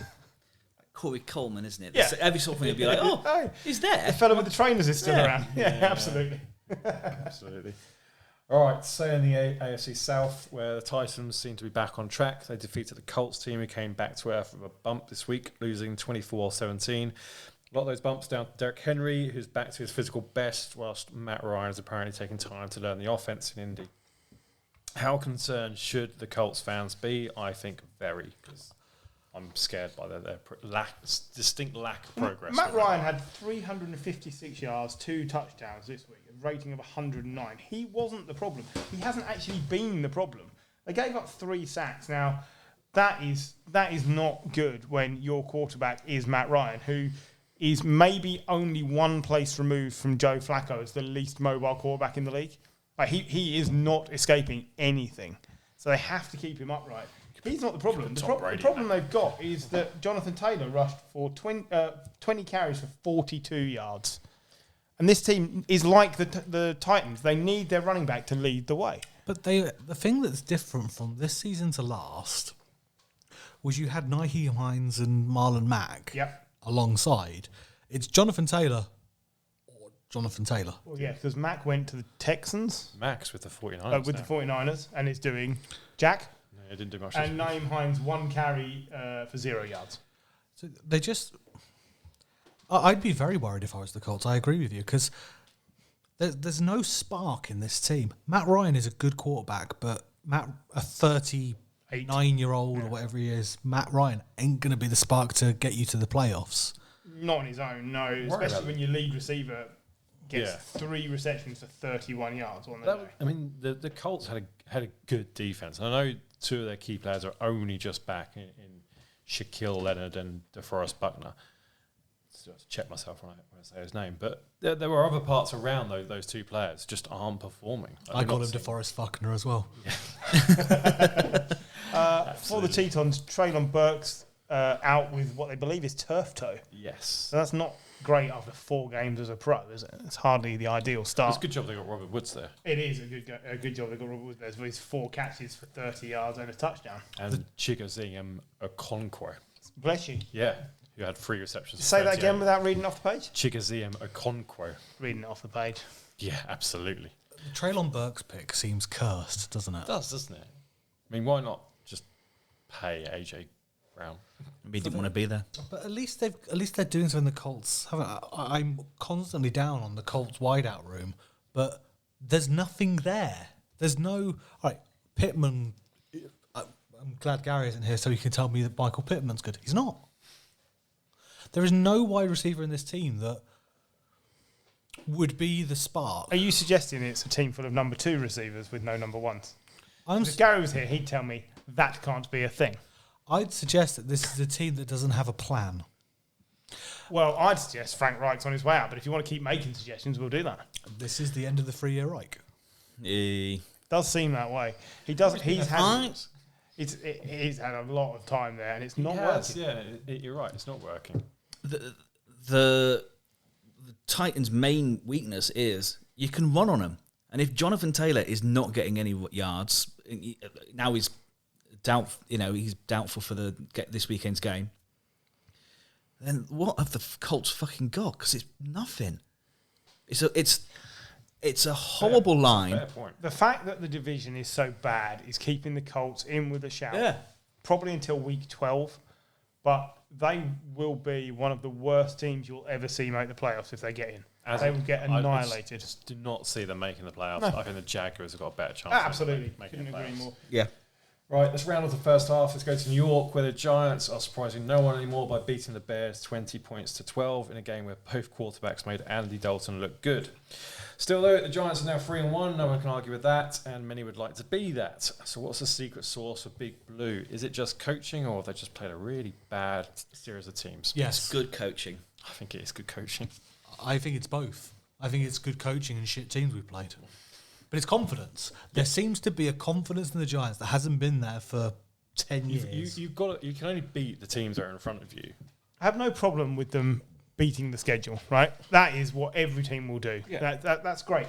Corey Coleman, isn't it? Yeah. Every so often you'd be like, oh, he's there. the fellow with the trainers is still Yeah. around. Yeah, absolutely. Absolutely. All right, so in the AFC South, where the Titans seem to be back on track, they defeated the Colts team who came back to earth with a bump this week, losing 24-17. A lot of those bumps down to Derrick Henry, who's back to his physical best, whilst Matt Ryan is apparently taking time to learn the offense in Indy. How concerned should the Colts fans be? I think very, because I'm scared by their distinct lack of progress. Matt Ryan had 356 yards, 2 touchdowns this week, a rating of 109. He wasn't the problem. He hasn't actually been the problem. They gave up 3 sacks. Now, that is not good when your quarterback is Matt Ryan, who is maybe only one place removed from Joe Flacco as the least mobile quarterback in the league. Like he is not escaping anything. So they have to keep him upright. He's not the problem. The problem they've got is that Jonathan Taylor rushed for 20 carries for 42 yards. And this team is like the Titans. They need their running back to lead the way. But the thing that's different from this season to last was you had Nyheim Hines and Marlon Mack alongside. It's Jonathan Taylor or Jonathan Taylor. Well, yeah, because Mack went to the Texans. Max with the 49ers. The 49ers, and it's doing Jack. No, it didn't do much. And Naeem Hines 1 carry for 0 yards. So they just... I'd be very worried if I was the Colts. I agree with you, because there's no spark in this team. Matt Ryan is a good quarterback, but a 39-year-old or whatever he is, Matt Ryan ain't going to be the spark to get you to the playoffs. Not on his own, no. Especially when your lead receiver gets 3 receptions for 31 yards on the day. I mean, the Colts had a good defense. I know 2 of their key players are only just back in Shaquille Leonard and DeForest Buckner. Still have to check myself when I say his name. But there were other parts around those 2 players just aren't performing. I call him DeForest Buckner as well. Yeah. For the Tetons, Traylon Burks out with what they believe is turf toe. Yes. So that's not great after 4 games as a pro, is it? It's hardly the ideal start. It's a good job they got Robert Woods there. It is a good job they got Robert Woods there with his 4 catches for 30 yards and a touchdown. And Chigoziem Okonkwo. Bless you. Yeah. Who had 3 receptions. Say that again without reading off the page? Chigoziem Okonkwo. Reading it off the page. Yeah, absolutely. Traylon Burks' pick seems cursed, doesn't it? It does, doesn't it? I mean, why not just pay AJ Brown? Maybe he didn't want to be there. But at least they're doing something. The Colts haven't. I'm constantly down on the Colts wideout room, but there's nothing there. There's no. All right, Pittman. I'm glad Gary isn't here, so he can tell me that Michael Pittman's good. He's not. There is no wide receiver in this team that would be the spark. Are you suggesting it's a team full of number 2 receivers with no number 1s? If Gary was here, he'd tell me that can't be a thing. I'd suggest that this is a team that doesn't have a plan. Well, I'd suggest Frank Reich's on his way out, but if you want to keep making suggestions, we'll do that. This is the end of the 3-year Reich. Does seem that way. He does. He's had a lot of time there, and it's not working. Yeah, you're right. It's not working. The Titans' main weakness is you can run on them, and if Jonathan Taylor is not getting any yards, now he's doubtful for this weekend's game. Then what have the Colts fucking got? Because it's nothing. It's a horrible line. Fair point. The fact that the division is so bad is keeping the Colts in with a shout. Yeah. Probably until week 12, but they will be one of the worst teams you'll ever see make the playoffs if they get in. They will get annihilated. I just do not see them making the playoffs. No. I think the Jaguars have got a better chance. Absolutely. Couldn't agree more. Yeah. Right, let's round off the first half. Let's go to New York, where the Giants are surprising no one anymore by beating the Bears 20 points to 12 in a game where both quarterbacks made Andy Dalton look good. Still, though, the Giants are now 3-1. No one can argue with that, and many would like to be that. So what's the secret sauce for Big Blue? Is it just coaching, or have they just played a really bad series of teams? Yes. It's good coaching. I think it is good coaching. I think it's both. I think it's good coaching and shit teams we've played. But it's confidence. There seems to be a confidence in the Giants that hasn't been there for 10 years. You can only beat the teams that are in front of you. I have no problem with them beating the schedule, right? That is what every team will do. Yeah. That's great.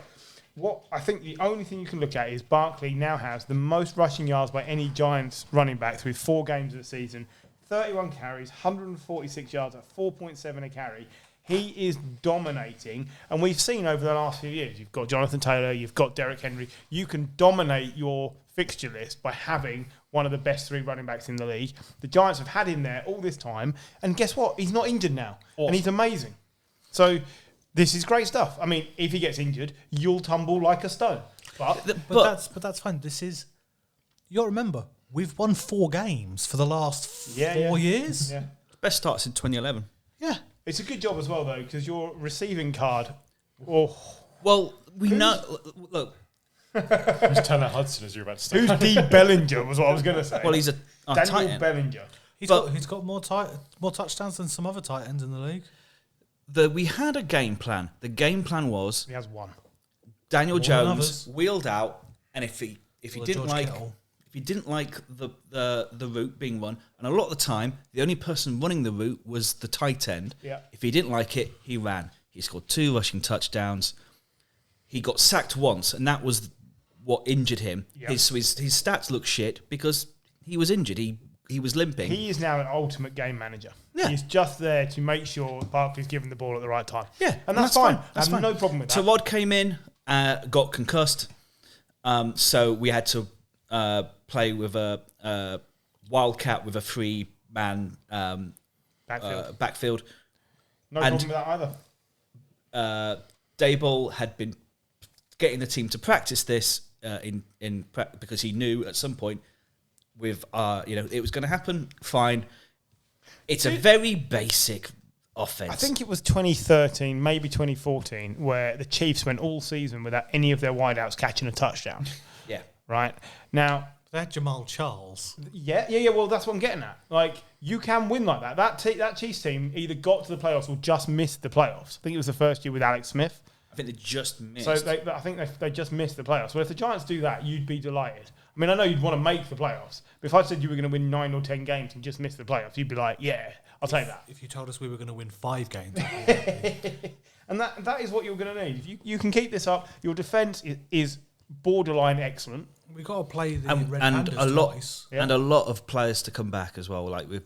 What I think the only thing you can look at is Barkley now has the most rushing yards by any Giants running back through 4 games of the season. 31 carries, 146 yards at 4.7 a carry. He is dominating, and we've seen over the last few years, you've got Jonathan Taylor, you've got Derrick Henry. You can dominate your fixture list by having one of the best 3 running backs in the league. The Giants have had him there all this time, and guess what? He's not injured now, and he's amazing. So this is great stuff. I mean, if he gets injured, you'll tumble like a stone. But that's fine. This is... You got to remember, we've won 4 games for the last 4 years. Yeah. Best starts in 2011. Yeah. It's a good job as well, though, because your receiving card... Oh, well, we know... Look... Who's Tanner Hudson, as you're about to say? Who's D. Bellinger, was what I was going to say. Well, he's a Daniel tight end. Bellinger. He's got more touchdowns than some other tight ends in the league. We had a game plan. The game plan was... He has 1. Daniel More Jones wheeled out, and if he didn't like... Kittle. If he didn't like the route being run, and a lot of the time, the only person running the route was the tight end. Yeah. If he didn't like it, he ran. He scored 2 rushing touchdowns. He got sacked once, and that was what injured him. Yeah. His stats look shit because he was injured. He was limping. He is now an ultimate game manager. Yeah. He's just there to make sure Barkley's given the ball at the right time. Yeah, and that's fine. That's I have fine. no problem with that. Tyrod came in, got concussed, so we had to play with a wildcat with a 3-man backfield. No problem with that either. Daboll had been getting the team to practice this because he knew at some point with it was going to happen. Fine, it's a very basic offense. I think it was 2013, maybe 2014, where the Chiefs went all season without any of their wideouts catching a touchdown. Yeah. Right now. They had Jamal Charles. Yeah. Well, that's what I'm getting at. Like, you can win like that. That Chiefs team either got to the playoffs or just missed the playoffs. I think it was the first year with Alex Smith. I think they just missed. So I think they just missed the playoffs. Well, if the Giants do that, you'd be delighted. I mean, I know you'd want to make the playoffs, but if I said you were going to win 9 or 10 games and just miss the playoffs, you'd be like, yeah, I'll take that. If you told us we were going to win 5 games. And that is what you're going to need. If you can keep this up, your defence is borderline excellent. We've got to play the Red and Pandas twice. And a lot of players to come back as well. Like with,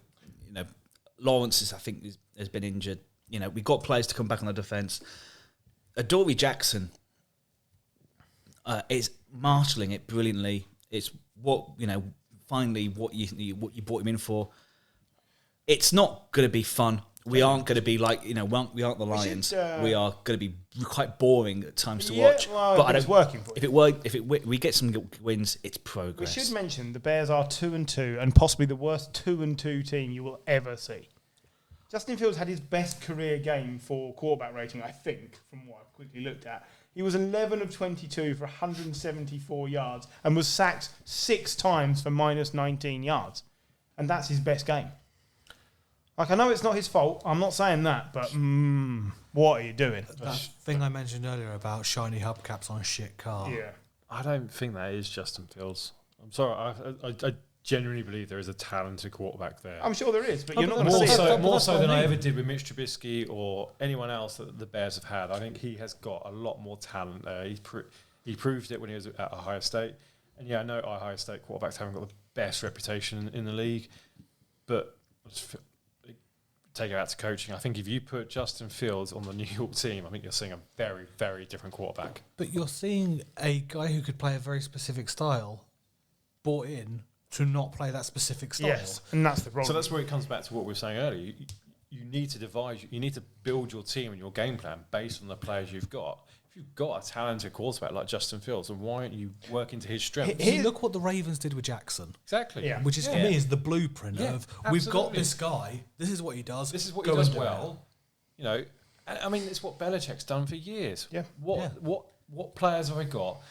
Lawrence I think has been injured. We've got players to come back on the defence. Adoree Jackson is marshalling it brilliantly. It's finally what you brought him in for. It's not going to be fun. We aren't going to be like, we aren't the Lions. We are going to be quite boring at times to watch. Well, but it's working for you. If we get some wins, it's progress. We should mention the Bears are 2-2 and possibly the worst 2-2 team you will ever see. Justin Fields had his best career game for quarterback rating, I think, from what I've quickly looked at. He was 11 of 22 for 174 yards and was sacked 6 times for minus 19 yards. And that's his best game. Like, I know it's not his fault. I'm not saying that, but what are you doing? That thing I mentioned earlier about shiny hubcaps on a shit car. Yeah. I don't think that is Justin Fields. I'm sorry. I genuinely believe there is a talented quarterback there. I'm sure there is, but you're not going to see it. More so than I ever did with Mitch Trubisky or anyone else that the Bears have had. I think he has got a lot more talent there. He proved it when he was at Ohio State. And yeah, I know Ohio State quarterbacks haven't got the best reputation in the league, but take it out to coaching. I think if you put Justin Fields on the New York team, I think you're seeing a very, very different quarterback. But you're seeing a guy who could play a very specific style brought in to not play that specific style. Yes, and that's the problem. So that's where it comes back to what we were saying earlier. You need to you need to build your team and your game plan based on the players you've got. If you've got a talented quarterback like Justin Fields, then why aren't you working to his strengths? Look what the Ravens did with Jackson. Exactly. Yeah. Which is, for me, is the blueprint of, we've got this guy, this is what he does. This is what he does well. I mean, it's what Belichick's done for years. Yeah. What players have I got?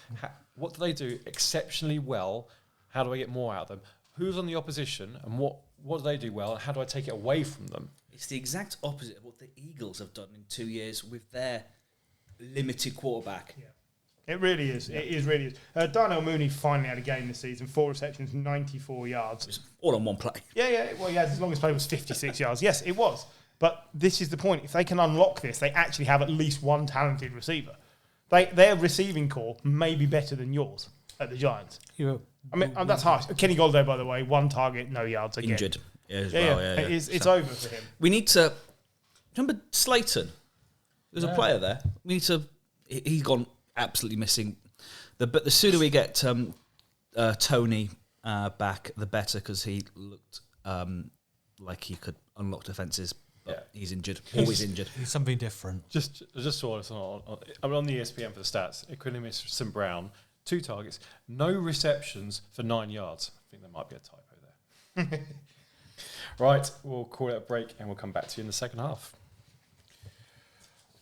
What do they do exceptionally well? How do I get more out of them? Who's on the opposition and what do they do well and how do I take it away from them? It's the exact opposite of what the Eagles have done in 2 years with their limited quarterback. Yeah. It really is. Yeah. It really is. Darnell Mooney finally had a game this season. 4 receptions, 94 yards. It was all on one play. Yeah. Well, yeah, his longest play was 56 yards. Yes, it was. But this is the point. If they can unlock this, they actually have at least one talented receiver. Their receiving core may be better than yours at the Giants. I mean, that's harsh. Kenny Golladay, by the way, 1 target, no yards again. Injured. Yeah. It's over for him. We need to... Remember Slayton? There's a player there. We need to... He's gone absolutely missing. But the sooner we get Tony back, the better, because he looked like he could unlock defences. But he's injured. Always injured. He's something different. Just saw this on the ESPN for the stats. Equanimous St. Brown, 2 targets, no receptions for 9 yards. I think there might be a typo there. Right, we'll call it a break and we'll come back to you in the second half.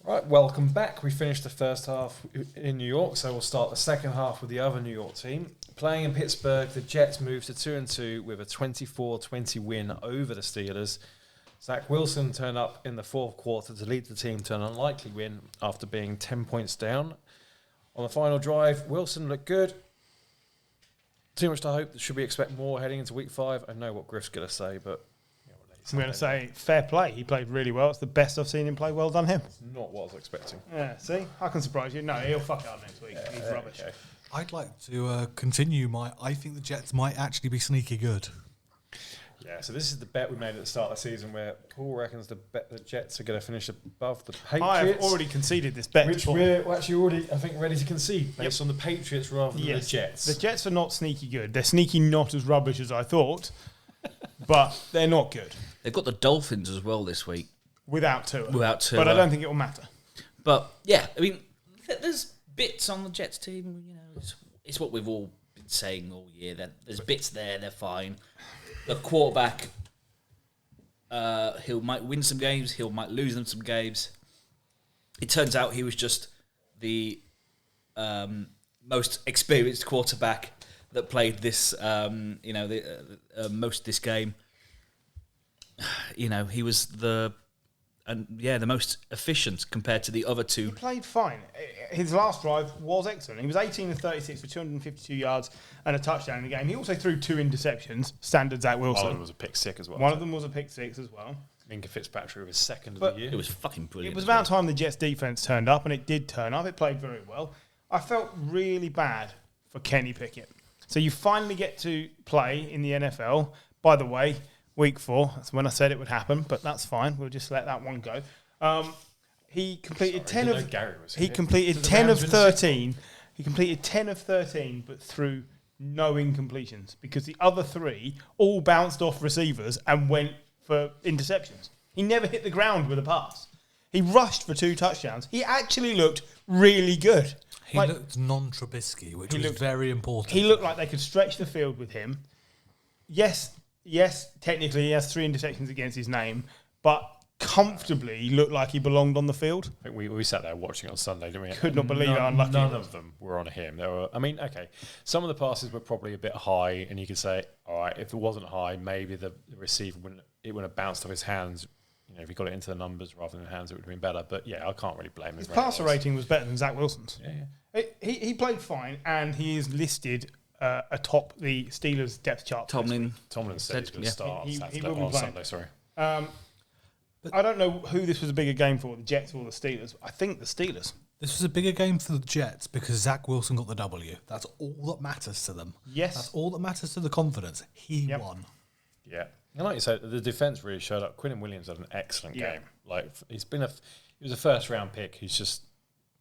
Right, welcome back. We finished the first half in New York, so we'll start the second half with the other New York team. Playing in Pittsburgh, the Jets moved to 2-2 with a 24-20 win over the Steelers. Zach Wilson turned up in the fourth quarter to lead the team to an unlikely win after being 10 points down. On the final drive, Wilson looked good. Too much to hope. Should we expect more heading into week 5? I know what Griff's going to say, but... I'm going to say fair play. He played really well. It's the best I've seen him play. Well done him. That's not what I was expecting. Yeah, see? I can surprise you. No, he'll fuck it up next week. He's rubbish. Okay. I'd like to continue I think the Jets might actually be sneaky good. Yeah, so this is the bet we made at the start of the season where Paul reckons the Jets are going to finish above the Patriots. I have already conceded this bet. Which we're actually already, I think, ready to concede based on the Patriots rather than the Jets. The Jets are not sneaky good. They're sneaky not as rubbish as I thought, but they're not good. They've got the Dolphins as well this week. Without Tua. But I don't think it will matter. But, yeah, I mean, there's bits on the Jets team, it's what we've all been saying all year. There's bits there, they're fine. The quarterback, he might win some games, he might lose them some games. It turns out he was just the most experienced quarterback that played this, most of this game. He was the most efficient compared to the other two. He played fine. His last drive was excellent. He was 18 of 36 for 252 yards and a touchdown in the game. He also threw 2 interceptions, standard Zach Wilson. One of them was a pick six as well. One of them was a pick six as well. Minka Fitzpatrick was second of the year. It was fucking brilliant. It was about time the Jets defense turned up, and it did turn up. It played very well. I felt really bad for Kenny Pickett. So you finally get to play in the NFL. By the way, week 4, that's when I said it would happen, but that's fine. We'll just let that one go. He completed 10 of 13. He completed 10 of 13, but threw no incompletions because the other 3 all bounced off receivers and went for interceptions. He never hit the ground with a pass. He rushed for 2 touchdowns. He actually looked really good. He looked non-Trubisky, which was very important. He looked like they could stretch the field with him. Yes, technically he has 3 interceptions against his name, but comfortably he looked like he belonged on the field. I think we sat there watching it on Sunday, didn't we? Could not believe how unlucky. None of them were on him. Some of the passes were probably a bit high, and you could say, all right, if it wasn't high, maybe the receiver wouldn't have bounced off his hands. If he got it into the numbers rather than hands, it would have been better. But yeah, I can't really blame him. His passer rating was better than Zach Wilson's. Yeah. He played fine, and he is listed atop the Steelers depth chart. Tomlin said he's going to start he will be on playing. Sunday. Sorry. I don't know who this was a bigger game for, the Jets or the Steelers. I think the Steelers. This was a bigger game for the Jets because Zach Wilson got the W. That's all that matters to them. Yes. That's all that matters to the confidence. He won. Yeah. And like you said, the defence really showed up. Quinnen Williams had an excellent game. Like he was a first round pick. He's just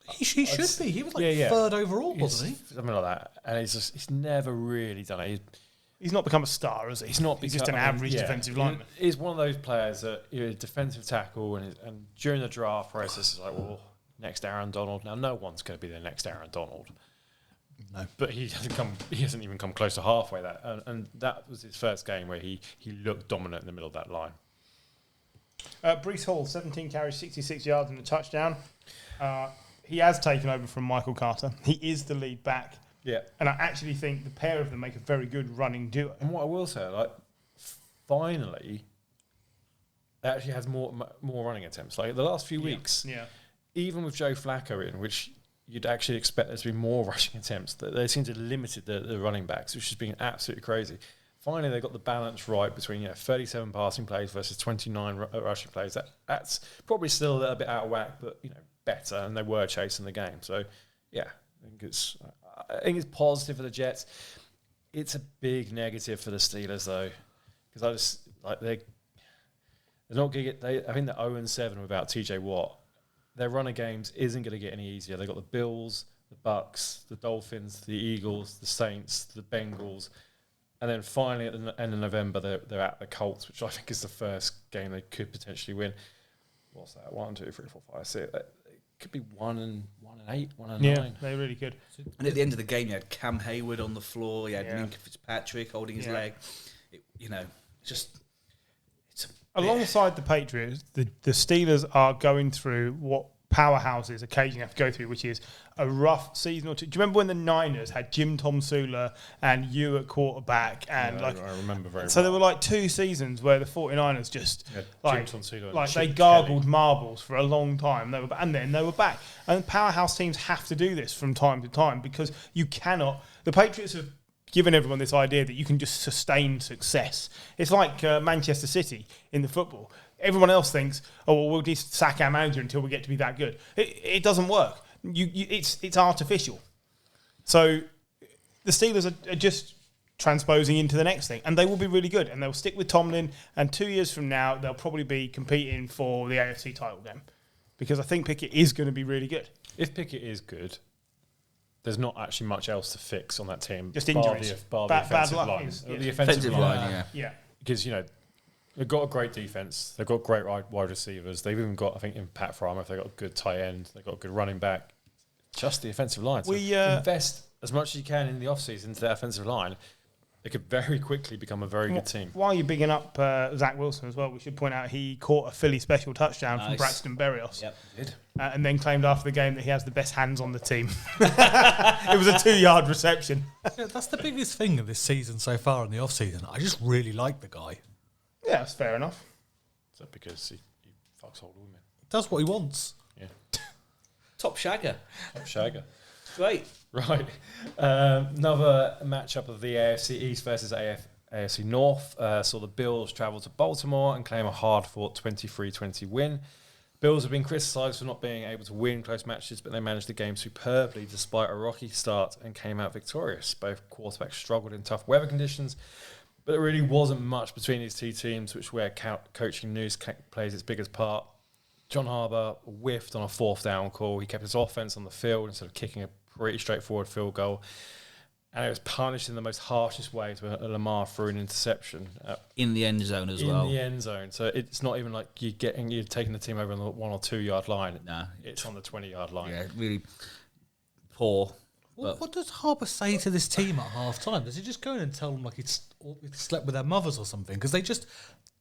he should be. He was like third overall, wasn't he? Something like that. And he's never really done it. He's not become a star, has he? He's just an average defensive lineman. He's one of those players that defensive tackle, and during the draft process, is like, well, next Aaron Donald. Now, no one's going to be the next Aaron Donald. No, but he hasn't even come close to halfway that, and that was his first game where he looked dominant in the middle of that line. Breece Hall, 17 carries, 66 yards and a touchdown. He has taken over from Michael Carter. He is the lead back. Yeah. And I actually think the pair of them make a very good running duo. And what I will say, finally, they actually has more running attempts. Like the last few weeks, even with Joe Flacco in, which you'd actually expect there to be more rushing attempts, that they seem to have limited the running backs, which has been absolutely crazy. Finally, they got the balance right between 37 passing plays versus 29 rushing plays. That's probably still a little bit out of whack, but better, and they were chasing the game. So, yeah, I think it's positive for the Jets. It's a big negative for the Steelers, though, because they're not going to get. I think they're 0-7 without TJ Watt. Their run of games isn't going to get any easier. They've got the Bills, the Bucks, the Dolphins, the Eagles, the Saints, the Bengals, and then finally at the end of November they're at the Colts, which I think is the first game they could potentially win. What's that? 1, 2, 3, 4, 5, 6. Could be 1-8, 1-9. Yeah, they really could. And at the end of the game, you had Cam Hayward on the floor. You had Minka Fitzpatrick holding his leg. Alongside the Patriots, the Steelers are going through what powerhouses occasionally have to go through, which is a rough season or two. Do you remember when the Niners had Jim Tom Sula and you at quarterback? And I remember very well. So there were 2 seasons where the 49ers just they gargled marbles for a long time. And then they were back. And powerhouse teams have to do this from time to time because you cannot. The Patriots have given everyone this idea that you can just sustain success. It's like Manchester City in the football. Everyone else thinks, we'll just sack our manager until we get to be that good. It doesn't work. It's artificial. So the Steelers are just transposing into the next thing. And they will be really good. And they'll stick with Tomlin. And 2 years from now, they'll probably be competing for the AFC title game. Because I think Pickett is going to be really good. If Pickett is good, there's not actually much else to fix on that team. Just injuries. Bar the offensive line. The offensive line, yeah. Because, they've got a great defense. They've got great wide receivers. They've even got, I think, in Pat Frymouth, they've got a good tight end. They've got a good running back. Just the offensive line. So invest as much as you can in the offseason into that offensive line. They could very quickly become a very good team. While you're bigging up Zach Wilson as well, we should point out he caught a Philly special touchdown from Braxton Berrios. Yep, did. And then claimed after the game that he has the best hands on the team. It was a 2-yard reception. Yeah, that's the biggest thing of this season so far in the off-season. I just really like the guy. Yeah, that's fair enough. Is that because he fucks old women? He does what he wants. Yeah. Top shagger. Great. Right. Another matchup of the AFC East versus AFC North. Saw the Bills travel to Baltimore and claim a hard-fought 23-20 win. Bills have been criticised for not being able to win close matches, but they managed the game superbly despite a rocky start and came out victorious. Both quarterbacks struggled in tough weather conditions, but there really wasn't much between these two teams, which where coaching news plays its biggest part. John Harbaugh whiffed on a 4th down call. He kept his offense on the field instead of kicking a pretty straightforward field goal. And it was punished in the most harshest way to Lamar threw an interception. In the end zone as well. In the end zone. So it's not even like you're taking the team over on the 1 or 2 yard line. No. It's on the 20 yard line. Yeah, really poor. What does Harbour say to this team at half time? Does he just go in and tell them like he'd slept with their mothers or something? Because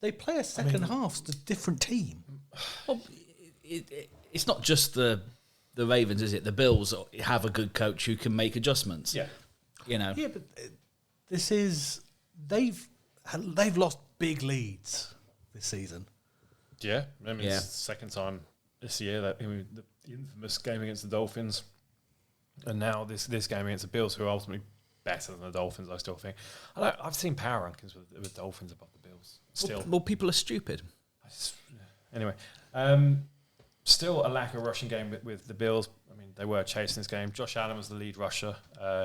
they play a second half, it's a different team. Well, it's not just the Ravens, is it? The Bills have a good coach who can make adjustments. Yeah. Yeah, but this is they've lost big leads this season. Yeah, I mean it's the second time this year that the infamous game against the Dolphins, and now this game against the Bills, who are ultimately better than the Dolphins. I still think. I've seen power rankings with Dolphins above the Bills. Still, well, people are stupid. Anyway, still a lack of rushing game with the Bills. I mean, they were chasing this game. Josh Allen was the lead rusher,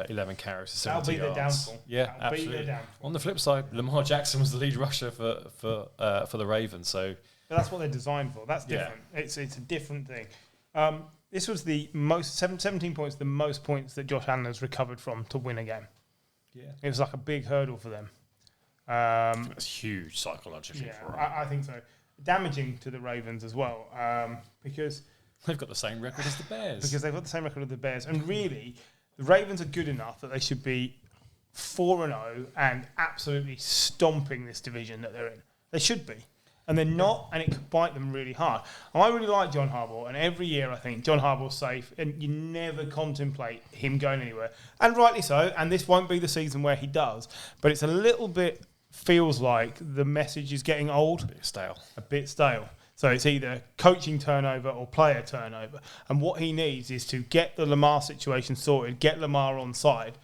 11 carries for 70 yards. That'll be their downfall. Yeah, absolutely. On the flip side, Lamar Jackson was the lead rusher for the Ravens. So but that's what they're designed for. That's different. Yeah. It's a different thing. This was the most 17 points, the most points that Josh Allen has recovered from to win a game. Yeah, it was like a big hurdle for them. It's huge psychologically for them. I think so. Damaging to the Ravens as well, because they've got the same record as the Bears. Because they've got the same record as the Bears, and really, the Ravens are good enough that they should be 4-0 and absolutely stomping this division that they're in. They should be, and they're not, and it could bite them really hard. I really like John Harbaugh, and every year I think John Harbaugh's safe, and you never contemplate him going anywhere, and rightly so. And this won't be the season where he does, but it's a little bit. Feels like the message is getting old. A bit stale. So it's either coaching turnover or player turnover. And what he needs is to get the Lamar situation sorted, get Lamar on side.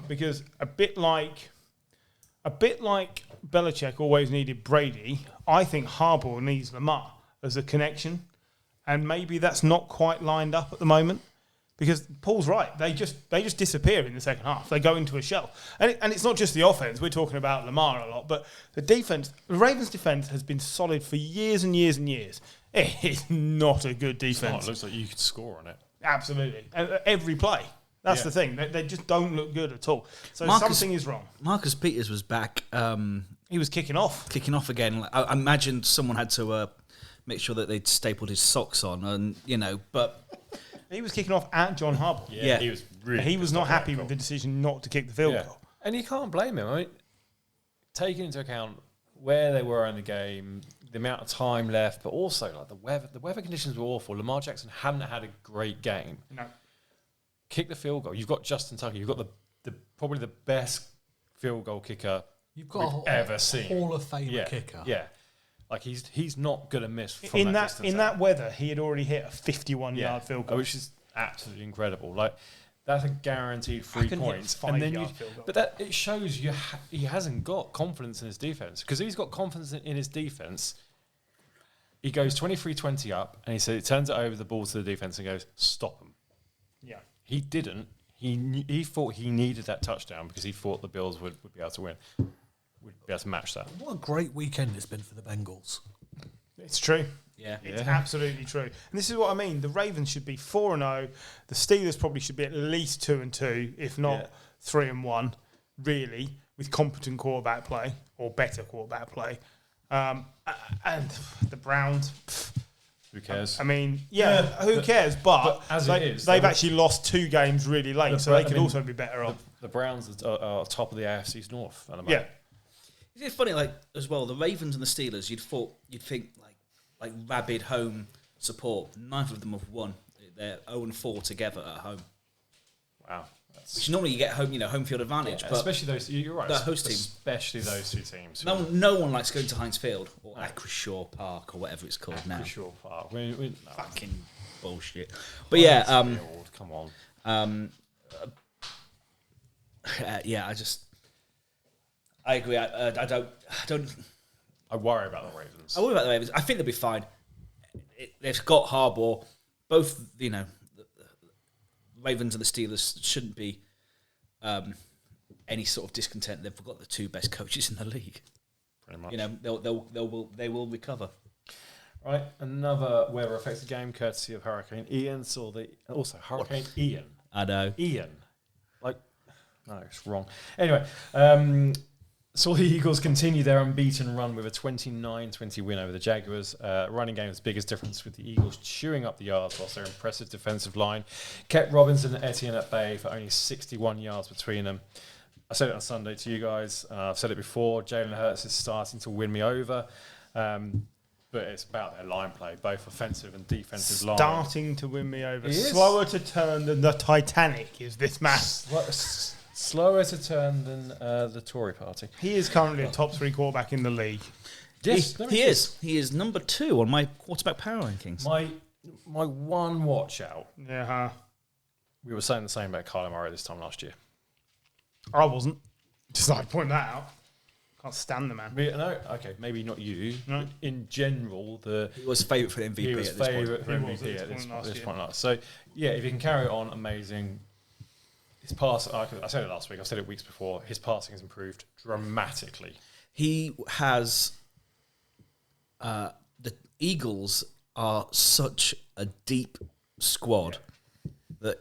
Because a bit like Belichick always needed Brady, I think Harbaugh needs Lamar as a connection. And maybe that's not quite lined up at the moment. Because Paul's right, they just disappear in the second half. They go into a shell, and it's not just the offense. We're talking about Lamar a lot, but the defense, the Ravens' defense has been solid for years and years and years. It is not a good defense. It looks like you could score on it. Absolutely, every play. That's the thing. They just don't look good at all. So something is wrong. Marcus Peters was back. He was kicking off again. I imagine someone had to make sure that they'd stapled his socks on, and but. He was kicking off at John Harbaugh. Yeah, he was really. He was not happy with the decision not to kick the field goal. And you can't blame him. I mean, taking into account where they were in the game, the amount of time left, but also like the weather conditions were awful. Lamar Jackson hadn't had a great game. No. Kick the field goal. You've got Justin Tucker. You've got the probably the best field goal kicker you've got ever seen. Hall of Famer kicker. Yeah. Like he's not going to miss from in that distance. In that weather, he had already hit a 51-yard field goal, which is absolutely incredible. Like that's a guaranteed 3 points, and then it shows he hasn't got confidence in his defense because he's got confidence in his defense. He goes 23-20 up, and he turns it over the ball to the defense and goes, "Stop him." Yeah, he didn't. He thought he needed that touchdown because he thought the Bills would be able to win, would be able to match that. What a great weekend it's been for the Bengals. It's true. Yeah. It's absolutely true. And this is what I mean. The Ravens should be 4-0. The Steelers probably should be at least 2-2, if not 3-1, really, with competent quarterback play or better quarterback play. And the Browns... Who cares? I mean, who cares? But as they've actually lost 2 games really late, so they could also be better off. The Browns are top of the AFC's North at the moment. Yeah. It's funny, like, as well, the Ravens and the Steelers, you'd think, like rabid home support. Neither of them have won. They're 0-4 together at home. Wow. Which normally you get home field advantage. Yeah, but especially those, you're right. The host team. Especially those 2 teams. No one likes going to Heinz Field or Acrisure Park or whatever it's called now. Acrisure Park. Fucking bullshit. But yeah, come on. I agree. I don't. I worry about the Ravens. I worry about the Ravens. I think they'll be fine. They've got Harbaugh. Both, the Ravens and the Steelers shouldn't be any sort of discontent. They've got the 2 best coaches in the league. Pretty much. They will recover. Right, another weather-affected game, courtesy of Hurricane Ian. Hurricane Ian. I know. Ian. No, it's wrong. Anyway, saw the Eagles continue their unbeaten run with a 29-20 win over the Jaguars. Running game's biggest difference with the Eagles chewing up the yards whilst their impressive defensive line kept Robinson and Etienne at bay for only 61 yards between them. I said it on Sunday to you guys. I've said it before. Jalen Hurts is starting to win me over. But it's about their line play, both offensive and defensive line. Starting to win me over. Slower to turn than the Titanic is this man. Slower to turn than the Tory party. He is currently a top 3 quarterback in the league. Yes, he is. He is number 2 on my quarterback power rankings. My one watch out. Yeah. We were saying the same about Kyler Murray this time last year. I wasn't. Just like point that out. Can't stand the man. No, okay, maybe not you. No. In general, he was favourite for MVP. He was favourite for MVP at this point last. So yeah, if he can carry it on, amazing. His pass, I said it last week, I've said it weeks before, his passing has improved dramatically. He has... the Eagles are such a deep squad that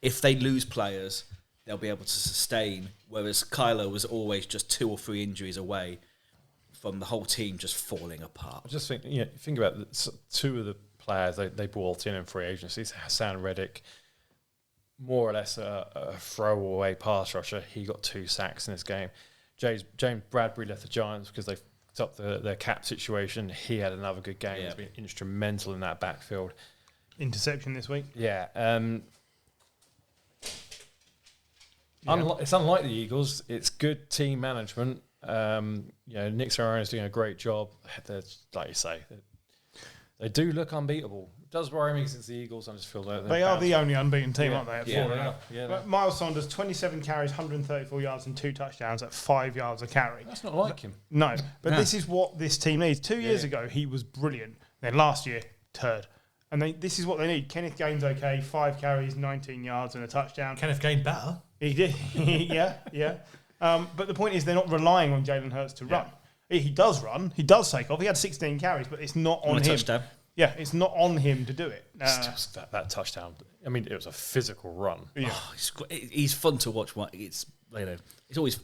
if they lose players, they'll be able to sustain, whereas Kyler was always just 2 or 3 injuries away from the whole team just falling apart. I just think, think about 2 of the players they brought in free agency, Hassan Reddick, more or less a throwaway pass rusher. He got 2 sacks in this game. James Bradbury left the Giants because they fucked up their cap situation. He had another good game. He's been instrumental in that backfield. Interception this week. Yeah. It's unlike the Eagles. It's good team management. Nick Sirianni is doing a great job. Like you say, they do look unbeatable. It does worry me because it's the Eagles. I just feel like they are the only unbeaten team, aren't they? Yeah. Miles Sanders, 27 carries, 134 yards and 2 touchdowns at 5 yards a carry. That's not like him. No, but this is what this team needs. 2 years ago, he was brilliant. Then last year, turd. And this is what they need. Kenneth Gaines, okay, 5 carries, 19 yards and a touchdown. Kenneth Gaines better. He did. yeah. But the point is they're not relying on Jalen Hurts to run. He does run. He does take off. He had 16 carries, but it's not on him. Touchdown. Yeah, it's not on him to do it. That touchdown. I mean, it was a physical run. Yeah. He's fun to watch. It's always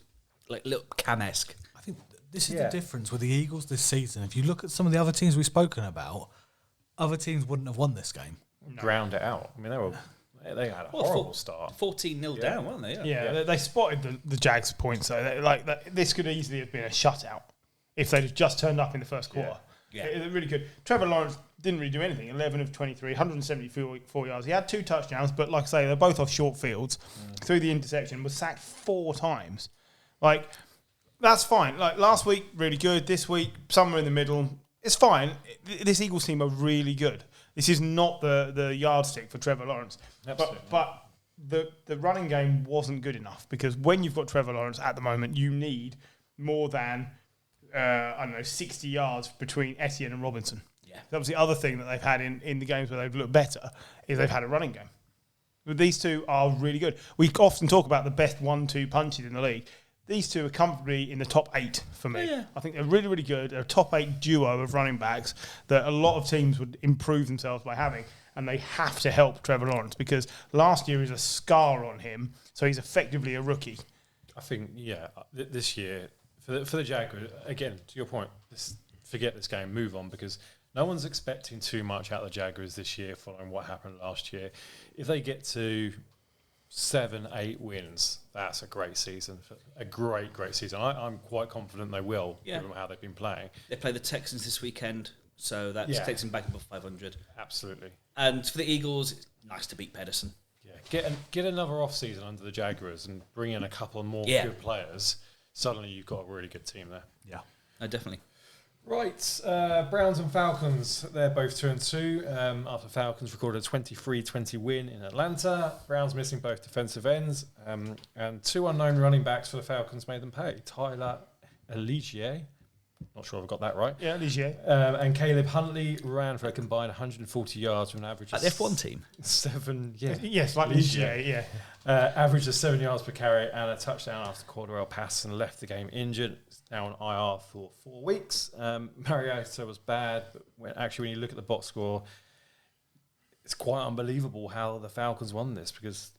like little Cam-esque. I think this is the difference with the Eagles this season. If you look at some of the other teams we've spoken about, other teams wouldn't have won this game. No. Ground it out. I mean, they had a horrible start. 14-0 down, weren't they? Yeah. They spotted the Jags' points. So this could easily have been a shutout if they'd have just turned up in the first quarter. Yeah. It really good. Trevor Lawrence didn't really do anything. 11 of 23, 174 yards. He had 2 touchdowns, but like I say, they're both off short fields. Through the intersection, was sacked 4 times. That's fine. Last week, really good. This week, somewhere in the middle. It's fine. This Eagles team are really good. This is not the yardstick for Trevor Lawrence. Absolutely. But the running game wasn't good enough because when you've got Trevor Lawrence at the moment, you need more than 60 yards between Etienne and Robinson. Yeah. That was the other thing that they've had in the games where they've looked better is they've had a running game. These two are really good. We often talk about the best 1-2 punches in the league. These two are comfortably in the top 8 for me. Yeah. I think they're really, really good. They're a top 8 duo of running backs that a lot of teams would improve themselves by having, and they have to help Trevor Lawrence because last year is a scar on him, so he's effectively a rookie. I think, this year, for the Jaguars, again, to your point, forget this game, move on, because no one's expecting too much out of the Jaguars this year following what happened last year. If they get to 7-8 wins, that's a great season. A great season. I'm quite confident they will, given how they've been playing. They play the Texans this weekend, so that takes them back above 500. Absolutely. And for the Eagles, it's nice to beat Pedersen. Yeah, get another off season under the Jaguars and bring in a couple more good players. Suddenly you've got a really good team there. Yeah, definitely. Right, Browns and Falcons, they're both 2-2 after Falcons recorded a 23-20 win in Atlanta. Browns missing both defensive ends and 2 unknown running backs for the Falcons made them pay. Tyler Allegier, not sure if I got that right. Yeah, Allegier. And Caleb Huntley ran for a combined 140 yards with an average of... Like the F1 team? 7, Yes, like Allegier, yeah. Average of 7 yards per carry and a touchdown after Cordell passed and left the game injured. Now on IR for 4 weeks. Mariota was bad, but when you look at the box score, it's quite unbelievable how the Falcons won this because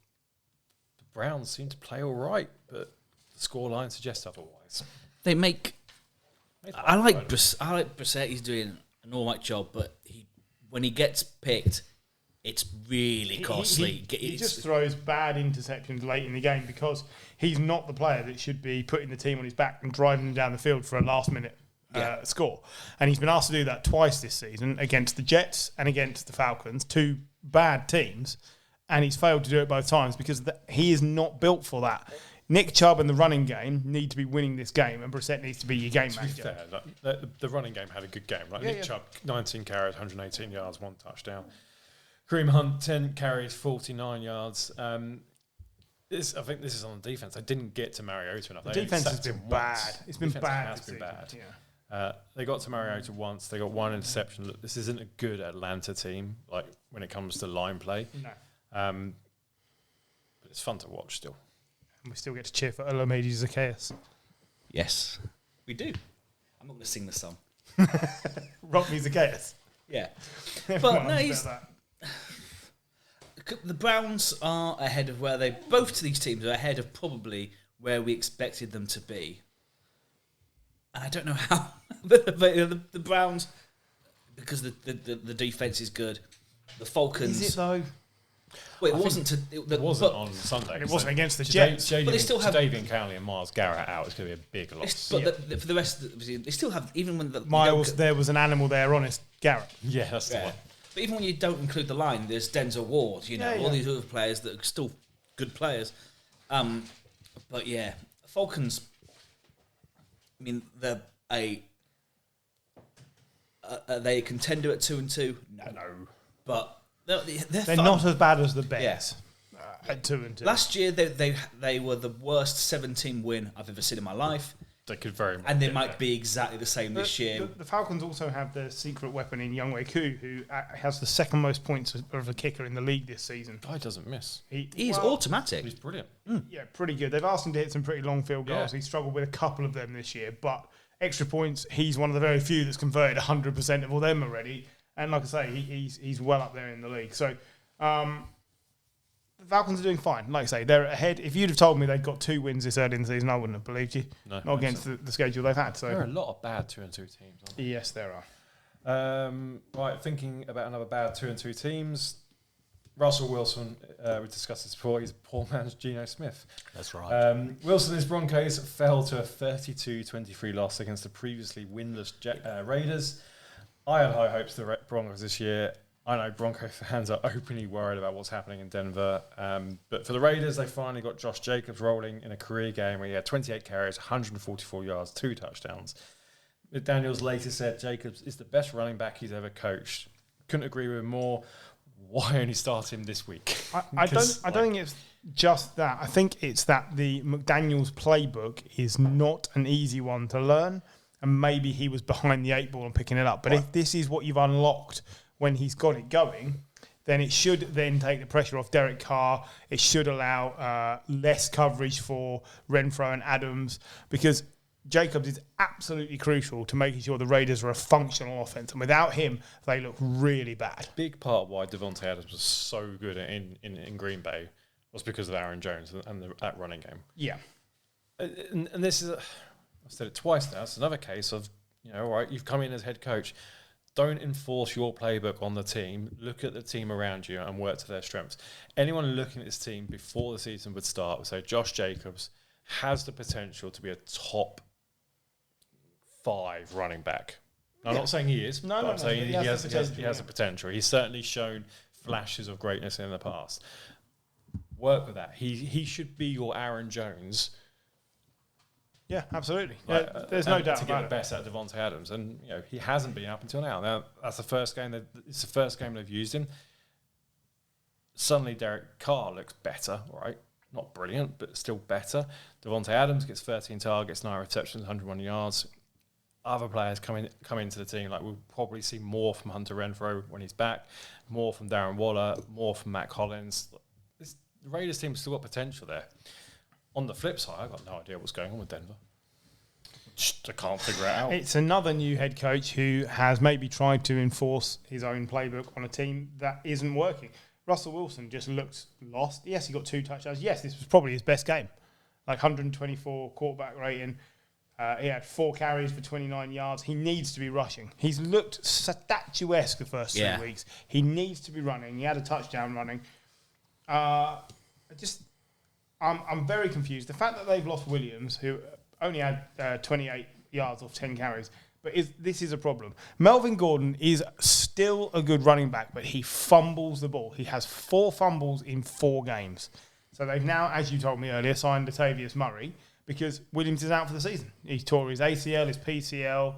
the Browns seem to play all right, but the scoreline suggests otherwise. I like Brissett. He's doing an all right job, but when he gets picked, it's really costly. He just throws bad interceptions late in the game because he's not the player that should be putting the team on his back and driving them down the field for a last-minute score. And he's been asked to do that twice this season against the Jets and against the Falcons, 2 bad teams, and he's failed to do it both times because he is not built for that. Nick Chubb and the running game need to be winning this game, and Brissett needs to be your game manager. To be fair, the running game had a good game. Nick Chubb, 19 carries, 118 yards, 1 touchdown. Kareem Hunt, 10 carries, 49 yards. I think this is on the defense. They didn't get to Mariota enough. The defense has been bad. It's been bad. It has been bad. Yeah. They got to Mariota once. They got 1 interception. Look, this isn't a good Atlanta team, like when it comes to line play. No. But it's fun to watch still. And we still get to cheer for Olamide Zacchaeus. Yes, we do. I'm not going to sing the song. Rock me Zacchaeus. Yeah. Everyone But no, knows about that. The Browns are ahead of both of these teams are ahead of probably where we expected them to be. And I don't know how. The Browns, because the defense is good. The Falcons. Is it though? Well, it wasn't on Sunday. It wasn't against the Jets. But they still have Davian Cowley and Miles Garrett out. It's going to be a big loss. But for the rest, they still have even when there was an animal there, honest Garrett. Yeah, that's the one. But even when you don't include the line, there's Denzel Ward, all these other players that are still good players. But yeah, Falcons, I mean, they're are they a contender at 2-2? No. But they're not as bad as the Bears at 2-2. Last year, they were the worst 7-team win I've ever seen in my life. They could very much. And they might be exactly the same this year. The Falcons also have their secret weapon in Younghoe Koo, who has the second most points of a kicker in the league this season. Guy doesn't miss. He's automatic. He's brilliant. Yeah, pretty good. They've asked him to hit some pretty long field goals. Yeah. He's struggled with a couple of them this year, but extra points, he's one of the very few that's converted 100% of all them already. And like I say, he's well up there in the league. So the Falcons are doing fine. Like I say, they're ahead. If you'd have told me they'd got 2 wins this early in the season, I wouldn't have believed you. No, not against the schedule they've had. So there are a lot of bad 2-2 teams, aren't there? Yes, there are. Right, thinking about another bad 2-2 teams. Russell Wilson, we discussed this before, he's a poor man's Geno Smith. That's right. Wilson and his Broncos fell to a 32-23 loss against the previously winless Raiders. I had high hopes for the Broncos this year. I know Bronco fans are openly worried about what's happening in Denver. But for the Raiders, they finally got Josh Jacobs rolling in a career game where he had 28 carries, 144 yards, 2 touchdowns. McDaniels later said Jacobs is the best running back he's ever coached. Couldn't agree with him more. Why only start him this week? I don't think it's just that. I think it's that the McDaniels playbook is not an easy one to learn, and maybe he was behind the 8 ball and picking it up. But if this is what you've unlocked when he's got it going, then it should then take the pressure off Derek Carr. It should allow less coverage for Renfro and Adams, because Jacobs is absolutely crucial to making sure the Raiders are a functional offense. And without him, they look really bad. Big part of why Devontae Adams was so good in Green Bay was because of Aaron Jones and that running game. Yeah. And this is, I've said it twice now, it's another case of, all right, you've come in as head coach. Don't enforce your playbook on the team. Look at the team around you and work to their strengths. Anyone looking at this team before the season would start would say Josh Jacobs has the potential to be a top 5 running back. I'm not saying he is, but I'm saying he has the potential. He's certainly shown flashes of greatness in the past. Work with that. He should be your Aaron Jones. Yeah, absolutely. There's no doubt to get the best out of Devontae Adams, and he hasn't been up until now. Now that's the first game. It's the first game they've used him. Suddenly, Derek Carr looks better. Right, not brilliant, but still better. Devontae Adams gets 13 targets, 9 receptions, 101 yards. Other players come into the team. Like we'll probably see more from Hunter Renfro when he's back, more from Darren Waller, more from Matt Collins. The Raiders team has still got potential there. On the flip side, I've got no idea what's going on with Denver. I can't figure it out. It's another new head coach who has maybe tried to enforce his own playbook on a team that isn't working. Russell Wilson just looks lost. Yes, he got 2 touchdowns. Yes, this was probably his best game. Like 124 quarterback rating. He had 4 carries for 29 yards. He needs to be rushing. He's looked statuesque the first 3 weeks. He needs to be running. He had a touchdown running. I'm very confused. The fact that they've lost Williams, who only had 28 yards off 10 carries, but this is a problem. Melvin Gordon is still a good running back, but he fumbles the ball. He has 4 fumbles in 4 games. So they've now, as you told me earlier, signed Latavius Murray because Williams is out for the season. He tore his ACL, his PCL,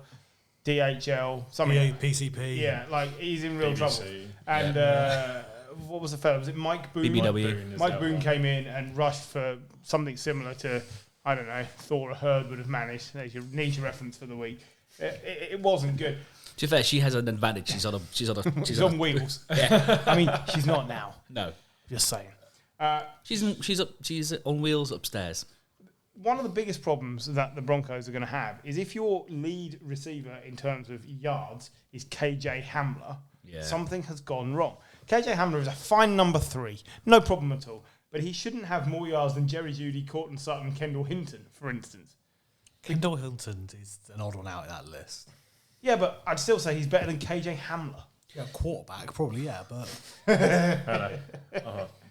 DHL, something. PCP. Yeah, like he's in real trouble. And what was the fellow? Was it Mike Boone? BBW. Mike Boone came in and rushed for something similar to, I don't know, Thora Hurd would have managed. There's your nature reference for the week. It wasn't good. To be fair, she has an advantage. She's on wheels. Yeah. I mean, she's not now. No. Just saying. She's on wheels upstairs. One of the biggest problems that the Broncos are going to have is if your lead receiver in terms of yards is KJ Hamler, something has gone wrong. KJ Hamler is a fine number 3, no problem at all, but he shouldn't have more yards than Jerry Jeudy, Courtland Sutton, Kendall Hinton, for instance. Kendall Hinton is an odd one out of that list. Yeah, but I'd still say he's better than KJ Hamler. Yeah, quarterback, probably, yeah, but...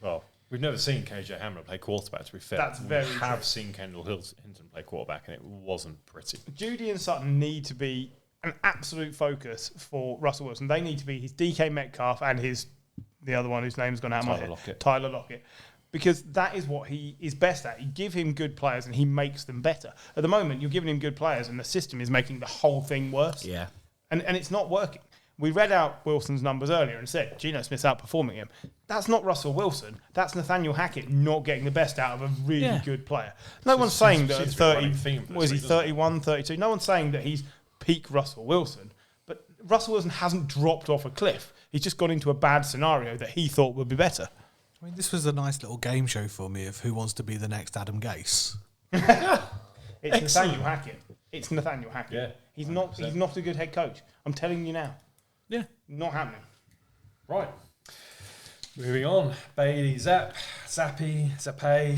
Well, we've never seen KJ Hamler play quarterback, to be fair. That's very true. We have seen Kendall Hinton play quarterback, and it wasn't pretty. Judy and Sutton need to be an absolute focus for Russell Wilson. They need to be his DK Metcalf and the other one whose name's gone out of my head. Tyler Lockett. Because that is what he is best at. You give him good players and he makes them better. At the moment, you're giving him good players and the system is making the whole thing worse. Yeah. And it's not working. We read out Wilson's numbers earlier and said Geno Smith's outperforming him. That's not Russell Wilson. That's Nathaniel Hackett not getting the best out of a really good player. No one's saying that 31, 32? No one's saying that he's peak Russell Wilson. But Russell Wilson hasn't dropped off a cliff. He's just got into a bad scenario that he thought would be better. I mean, this was a nice little game show for me of who wants to be the next Adam Gase. It's Nathaniel Hackett. It's Nathaniel Hackett. Yeah, he's not a good head coach. I'm telling you now. Yeah. Not happening. Right. Moving on. Bailey Zappe.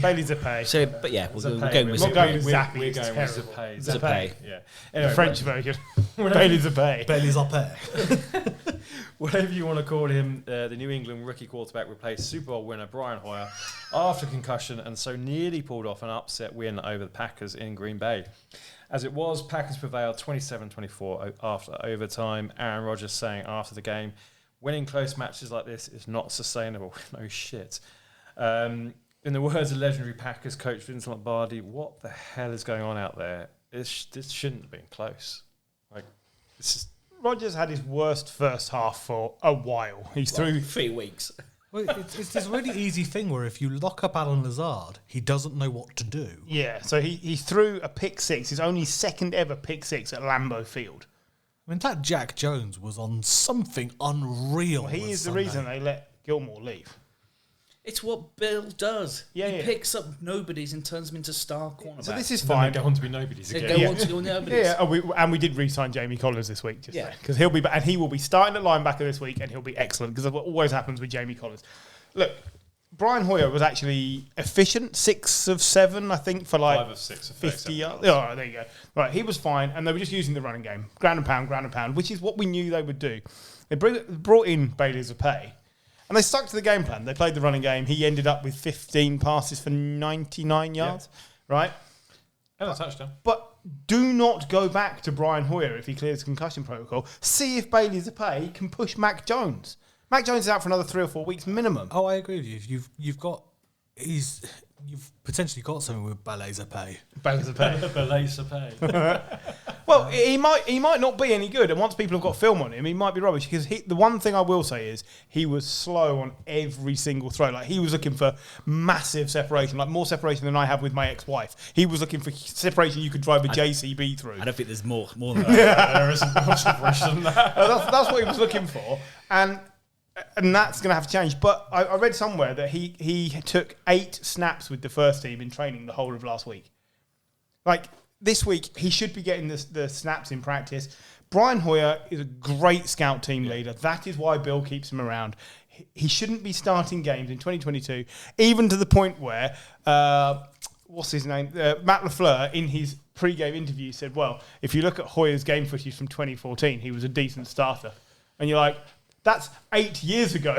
Bailey Zappe. So, but yeah, we're going with Zappe. We're going with Zappe. We're going with Zappe. Zappe. Yeah. Anyway, the French version. Bailey Zappe. Bailey Zappe. Whatever you want to call him, the New England rookie quarterback replaced Super Bowl winner Brian Hoyer after concussion and so nearly pulled off an upset win over the Packers in Green Bay. As it was, Packers prevailed 27-24 after overtime. Aaron Rodgers saying after the game, winning close matches like this is not sustainable. No shit. In the words of legendary Packers coach Vince Lombardi, what the hell is going on out there? This shouldn't have been close. Like, this is... Rodgers had his worst first half for a while. He's through 3 weeks. Well, it's this really easy thing where if you lock up Alan Lazard, he doesn't know what to do. Yeah, so he threw a pick six, his only second ever pick six at Lambeau Field. I mean, that Jack Jones was on something unreal. Well, he is the reason they let Gilmore leave. It's what Bill does. Yeah, He picks up nobodies and turns them into star cornerbacks. So this is Then fine. they go on to be nobodies They again. go on to go nobodies. Yeah, and we did re-sign Jamie Collins this week, because he'll be back, and he will be starting at linebacker this week, and he'll be excellent because of what always happens with Jamie Collins. Look, Brian Hoyer was actually efficient, 6 of 7, I think, for like 5 of 6 of 50 yards. Oh, right, there you go. Right, he was fine, and they were just using the running game, ground and pound, which is what we knew they would do. They brought in Bailey Zappe. And they stuck to the game plan. They played the running game. He ended up with 15 passes for 99 yards, right? And a touchdown. But do not go back to Brian Hoyer if he clears concussion protocol. See if Bailey Zappe can push Mac Jones. Mac Jones is out for another 3 or 4 weeks minimum. Oh, I agree with you. You've potentially got something with Bailey Zappe. Bailey Zappe. Belay Sapay. Well, he might not be any good, and once people have got film on him, he might be rubbish. Because the one thing I will say is he was slow on every single throw. Like, he was looking for massive separation, like more separation than I have with my ex-wife. He was looking for separation you could drive a JCB through. I don't think there's more than that. There isn't more separation than that. That's what he was looking for, and that's going to have to change. But I read somewhere that he took 8 snaps with the first team in training the whole of last week. Like, this week, he should be getting the snaps in practice. Brian Hoyer is a great scout team leader. That is why Bill keeps him around. He shouldn't be starting games in 2022, even to the point where, what's his name? Matt LaFleur, in his pre-game interview, said, well, if you look at Hoyer's game footage from 2014, he was a decent starter. And you're like, that's 8 years ago.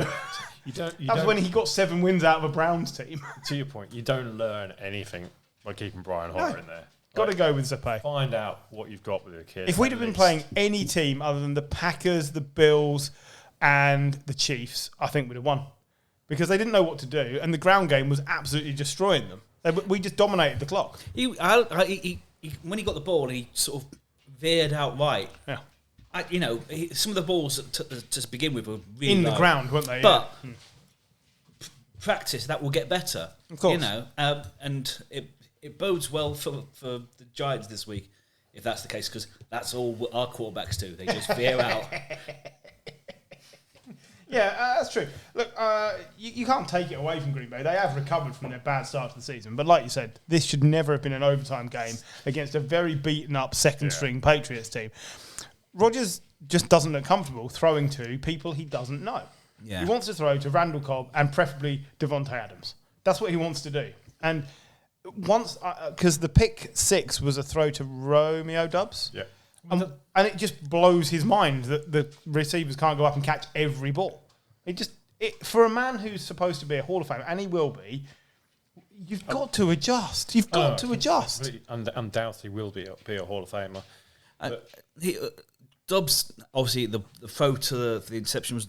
That's when he got 7 wins out of a Browns team. To your point, you don't learn anything by keeping Brian Hoyer in there. Got to go with Zappe. Find out what you've got with your kid. If we'd have been playing any team other than the Packers, the Bills, and the Chiefs, I think we'd have won. Because they didn't know what to do, and the ground game was absolutely destroying them. We just dominated the clock. When he got the ball, he sort of veered out right. Yeah. Some of the balls to begin with were really In the low. ground, weren't they? But practice, that will get better. Of course. And it bodes well for the Giants this week, if that's the case, because that's all our quarterbacks do. They just veer out. Yeah, that's true. Look, you can't take it away from Green Bay. They have recovered from their bad start to the season. But like you said, this should never have been an overtime game against a very beaten-up second-string Patriots team. Rodgers just doesn't look comfortable throwing to people he doesn't know. Yeah. He wants to throw to Randall Cobb and preferably Devontae Adams. That's what he wants to do. And once, because the pick 6 was a throw to Romeo Doubs. Yeah. And it just blows his mind that the receivers can't go up and catch every ball. For a man who's supposed to be a Hall of Famer, and he will be, you've got to adjust. You've got to adjust. Undoubtedly will be a Hall of Famer. Dobbs, obviously, the throw to the interception was...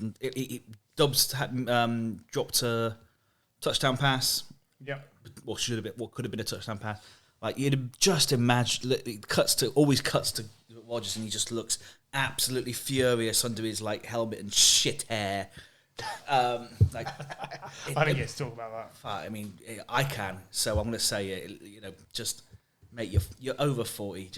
Dobbs had dropped a touchdown pass. Yeah. What could have been a touchdown pass. Like, you'd just imagine... It always cuts to Rodgers, and he just looks absolutely furious under his helmet and shit hair. I don't get to talk about that. I mean, I can, so I'm going to say it. Just mate, you're over 40,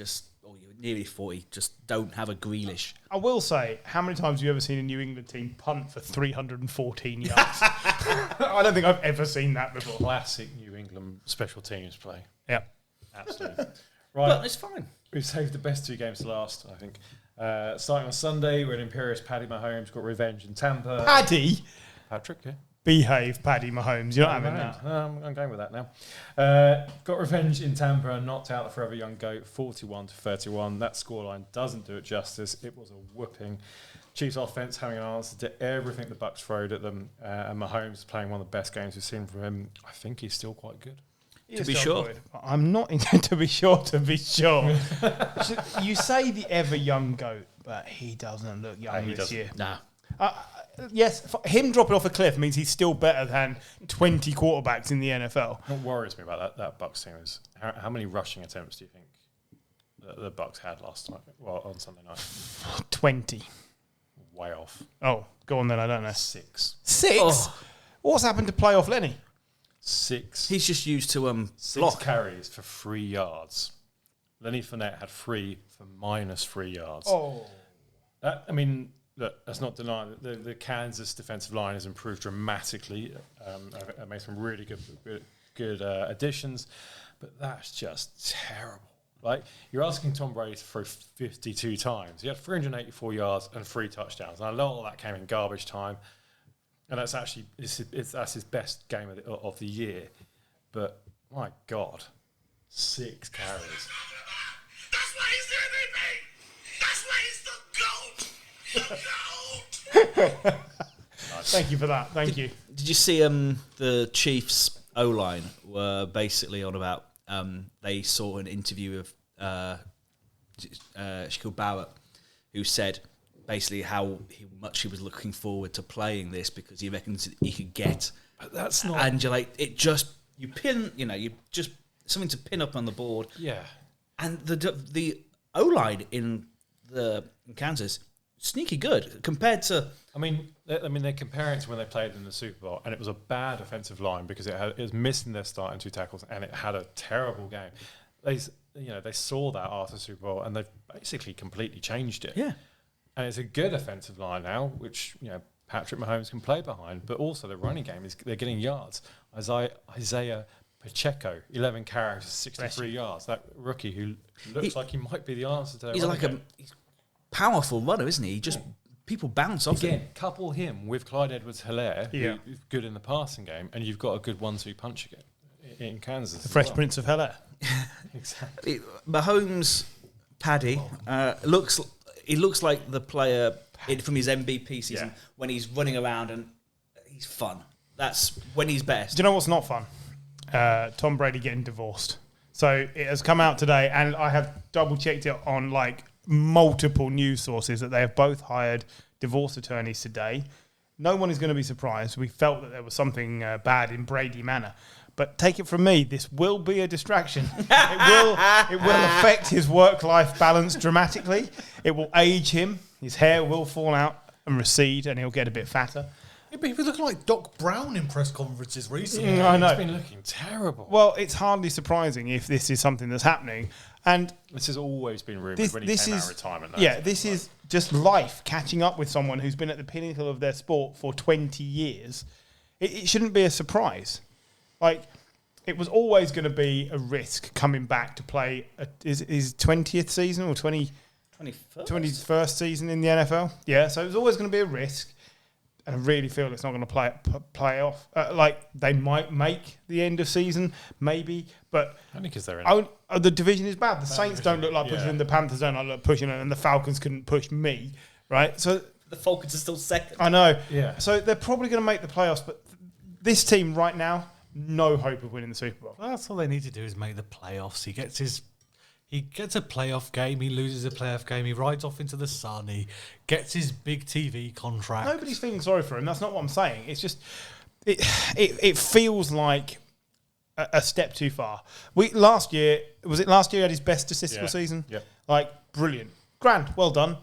or you're nearly 40. Just don't have a Grealish. I will say, how many times have you ever seen a New England team punt for 314 yards? I don't think I've ever seen that before. Classic New England special teams play. Yeah. Absolutely. Right. But it's fine. We've saved the best 2 games to last, I think. Starting on Sunday, we're in Imperious. Paddy Mahomes got revenge in Tampa. Patrick, yeah. Behave, Paddy Mahomes. You're not having that. I'm going with that now. Got revenge in Tampa and knocked out the forever young goat 41-31. That scoreline doesn't do it justice. It was a whooping. Chiefs offense having an answer to everything the Bucks throwed at them. And Mahomes playing one of the best games we've seen from him. I think he's still quite good. To be sure. I'm not to be sure. You say the ever young goat, but he doesn't look young this year. Nah. Yes, him dropping off a cliff means he's still better than 20 quarterbacks in the NFL. What worries me about that Bucks team is how many rushing attempts do you think the Bucks had last night? Well, on Sunday night. 20. Way off. Oh, go on then. I don't know. 6. 6? Oh. What's happened to playoff Lenny? 6. He's just used to 6 block. carries for 3 yards. Lenny Fournette had 3 for -3 yards. Oh. look, that's not denying that the Kansas defensive line has improved dramatically. I've made some really good additions, but that's just terrible. Like, you're asking Tom Brady to throw 52 times. He had 384 yards and 3 touchdowns. And a lot of that came in garbage time. And that's actually that's his best game of the year. But, my God, 6 carries. That's why he's the MVP. That's why he's the GOAT. The GOAT. Thank you for that. Thank you. Did you see the Chiefs O-line were basically on about they saw an interview of Shaquille Barrett, who said basically how much he was looking forward to playing this because he reckons he could get. But that's not. And you're like, you just something to pin up on the board. Yeah. And the O-line in Kansas, sneaky good compared to. I mean, they're comparing it to when they played in the Super Bowl, and it was a bad offensive line because it was missing their starting 2 tackles, and it had a terrible game. They saw that after the Super Bowl, and they've basically completely changed it. Yeah, and it's a good offensive line now, which Patrick Mahomes can play behind, but also the running game is—they're getting yards. Isaiah Pacheco, 11 carries, 63 yards. That rookie who looks like he might be the answer to that. He's like he's a powerful runner, isn't he? He just people bounce off him. Couple him with Clyde Edwards-Helaire, who's good in the passing game, and you've got a good 1-2 punch again in Kansas. The Fresh Prince of Bel-Air. Exactly. Mahomes, Paddy, looks like the player from his MVP season when he's running around and he's fun. That's when he's best. Do you know what's not fun? Tom Brady getting divorced. So it has come out today, and I have double-checked it on multiple news sources that they have both hired divorce attorneys today. No one is going to be surprised. We felt that there was something bad in Brady Manor. But take it from me, this will be a distraction. It will affect his work-life balance dramatically. It will age him. His hair will fall out and recede, and he'll get a bit fatter. He's been looking like Doc Brown in press conferences recently. I know. He's been looking terrible. Well, it's hardly surprising if this is something that's happening. And this has always been rumoured when he came out of retirement. This is just life catching up with someone who's been at the pinnacle of their sport for 20 years. It shouldn't be a surprise. It was always going to be a risk coming back to play his 20th season or 21st season in the NFL. Yeah, so it was always going to be a risk. And I really feel it's not going to play off. They might make the end of season, maybe, but only because they're in the division is bad. The Saints don't look like pushing them. The Panthers don't look like pushing them, and the Falcons couldn't push me, right? So the Falcons are still second. I know. Yeah. So they're probably going to make the playoffs, but this team right now, no hope of winning the Super Bowl. Well, that's all they need to do is make the playoffs. He gets a playoff game. He loses a playoff game. He rides off into the sun. He gets his big TV contract. Nobody's feeling sorry for him. That's not what I'm saying. It's just it feels like a step too far. Last year he had his best statistical season? Yeah. Brilliant. Grand. Well done.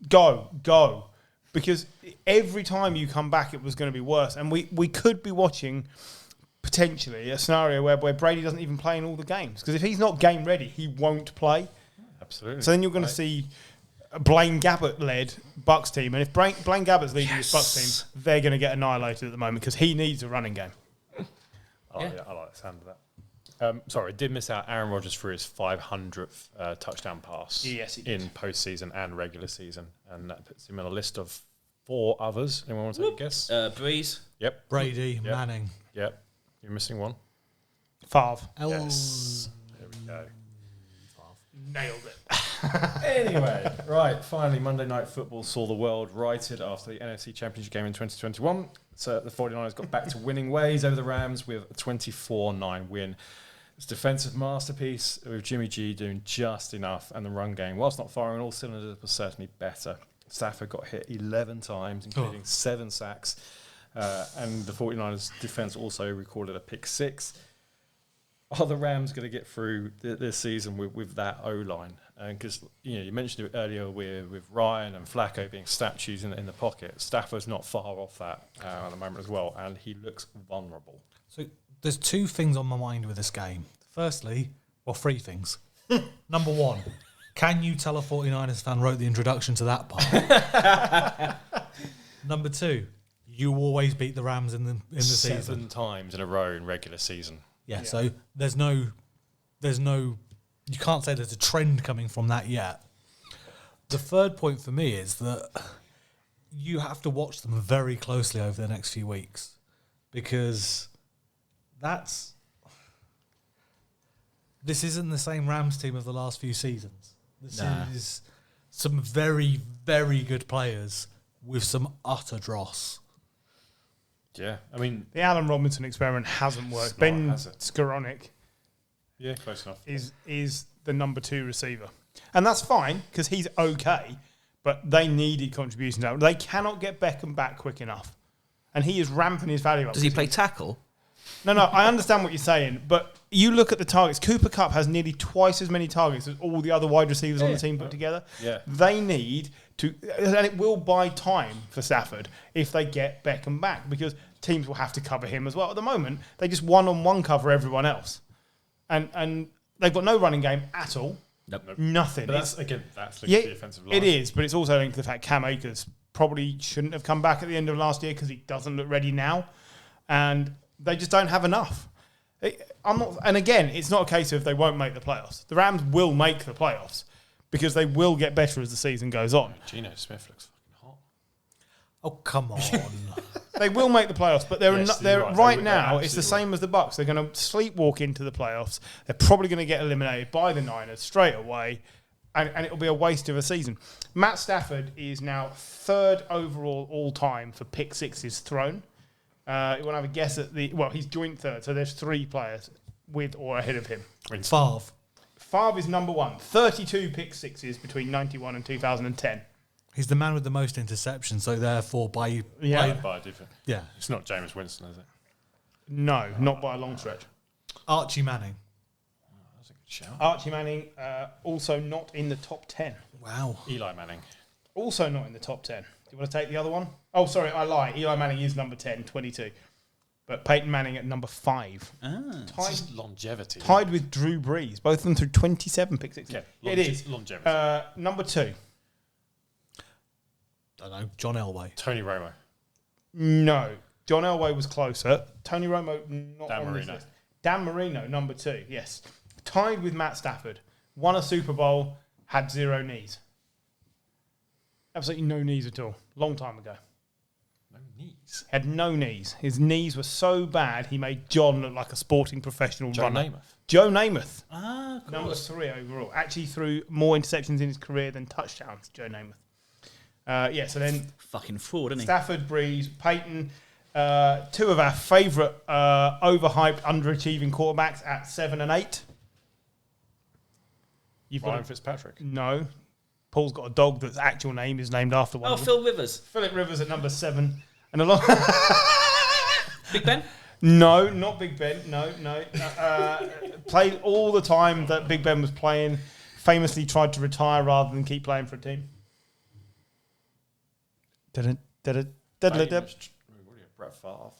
Go. Because every time you come back, it was going to be worse. And we could be watching potentially a scenario where Brady doesn't even play in all the games. Because if he's not game ready, he won't play. Absolutely. So then you're going to see a Blaine Gabbert-led Bucks team. And if Blaine Gabbert's leading this Bucks team, they're going to get annihilated at the moment because he needs a running game. I like the sound of that. Sorry, I did miss out. Aaron Rodgers threw his 500th touchdown pass in postseason and regular season. And that puts him on a list of 4 others. Anyone want to take a guess? Breeze. Yep. Brady, Manning. Yep. You're missing one. Favre. Yes. There we go. Nailed it. Anyway, right, finally, Monday Night Football saw the world righted after the NFC Championship game in 2021. So the 49ers got back to winning ways over the Rams with a 24-9 win. It's a defensive masterpiece with Jimmy G doing just enough, and the run game, whilst not firing on all cylinders, was certainly better. Stafford got hit 11 times, including 7 sacks, and the 49ers defense also recorded a pick 6. Are the Rams going to get through this season with that O-line? Because you mentioned it earlier with Ryan and Flacco being statues in the pocket. Stafford's not far off that at the moment as well, and he looks vulnerable. So there's 2 things on my mind with this game. Firstly, 3 things. Number 1, Can you tell a 49ers fan wrote the introduction to that part? Number 2, you always beat the Rams in the season. 7 times in a row in regular season. Yeah, so there's no, you can't say there's a trend coming from that yet. The third point for me is that you have to watch them very closely over the next few weeks, because this isn't the same Rams team of the last few seasons. This is some very, very good players with some utter dross. Yeah, I mean... The Allen Robinson experiment hasn't worked. Ben Skoranek close enough. is the number 2 receiver. And that's fine, because he's okay, but they needed contributions out. They cannot get Beckham back quick enough. And he is ramping his value up. Does he play tackle? No, I understand what you're saying, but you look at the targets. Cooper Kupp has nearly twice as many targets as all the other wide receivers on the team put together. Yeah. They need to, and it will buy time for Stafford if they get Beckham back, because teams will have to cover him as well. At the moment, they just one-on-one cover everyone else. And they've got no running game at all. Nope. Nothing. But that's linked to the offensive line. It is, but it's also linked to the fact Cam Akers probably shouldn't have come back at the end of last year because he doesn't look ready now. And they just don't have enough. And again, it's not a case of they won't make the playoffs. The Rams will make the playoffs because they will get better as the season goes on. Geno Smith looks fucking hot. Oh, come on. They will make the playoffs, but they're right. right now, it's the same as the Bucks. They're going to sleepwalk into the playoffs. They're probably going to get eliminated by the Niners straight away, and it'll be a waste of a season. Matt Stafford is now 3rd overall all-time for pick sixes thrown. You want to have a guess at he's joint 3rd, so there's 3 players with or ahead of him. Favre is number 1, 32 pick sixes between 91 and 2010. He's the man with the most interceptions, so therefore by a different. Yeah. It's not Jameis Winston, is it? No, not by a long stretch. Archie Manning. Oh, that's a good shout. Archie Manning, also not in the top 10. Wow. Eli Manning. Also not in the top 10. Do you want to take the other one? Oh, sorry, I lie. Eli Manning is number 10, 22. But Peyton Manning at number 5. Just longevity. Tied with Drew Brees. Both of them through 27 pick sixes. Yeah, it is. Longevity. Number 2. I don't know. John Elway. Tony Romo. No. John Elway was closer. Tony Romo, not Dan on this Marino. list. Dan Marino, number 2, yes. Tied with Matt Stafford. Won a Super Bowl, had 0 knees. Absolutely no knees at all. Long time ago. No knees. Had no knees. His knees were so bad, he made John look like a sporting professional runner. Joe Namath. Cool. Number 3 overall. Actually threw more interceptions in his career than touchdowns, Joe Namath. So then... Fucking fraud, isn't he? Stafford, Breeze, Peyton, 2 of our favourite overhyped, underachieving quarterbacks at 7 and 8. You've Ryan got Fitzpatrick. No. Paul's got a dog that's actual name is named after one. Oh, of them. Phil Rivers. Philip Rivers at number 7. And along... Big Ben? No, not Big Ben. No. Played all the time that Big Ben was playing. Famously tried to retire rather than keep playing for a team. Brett Favre.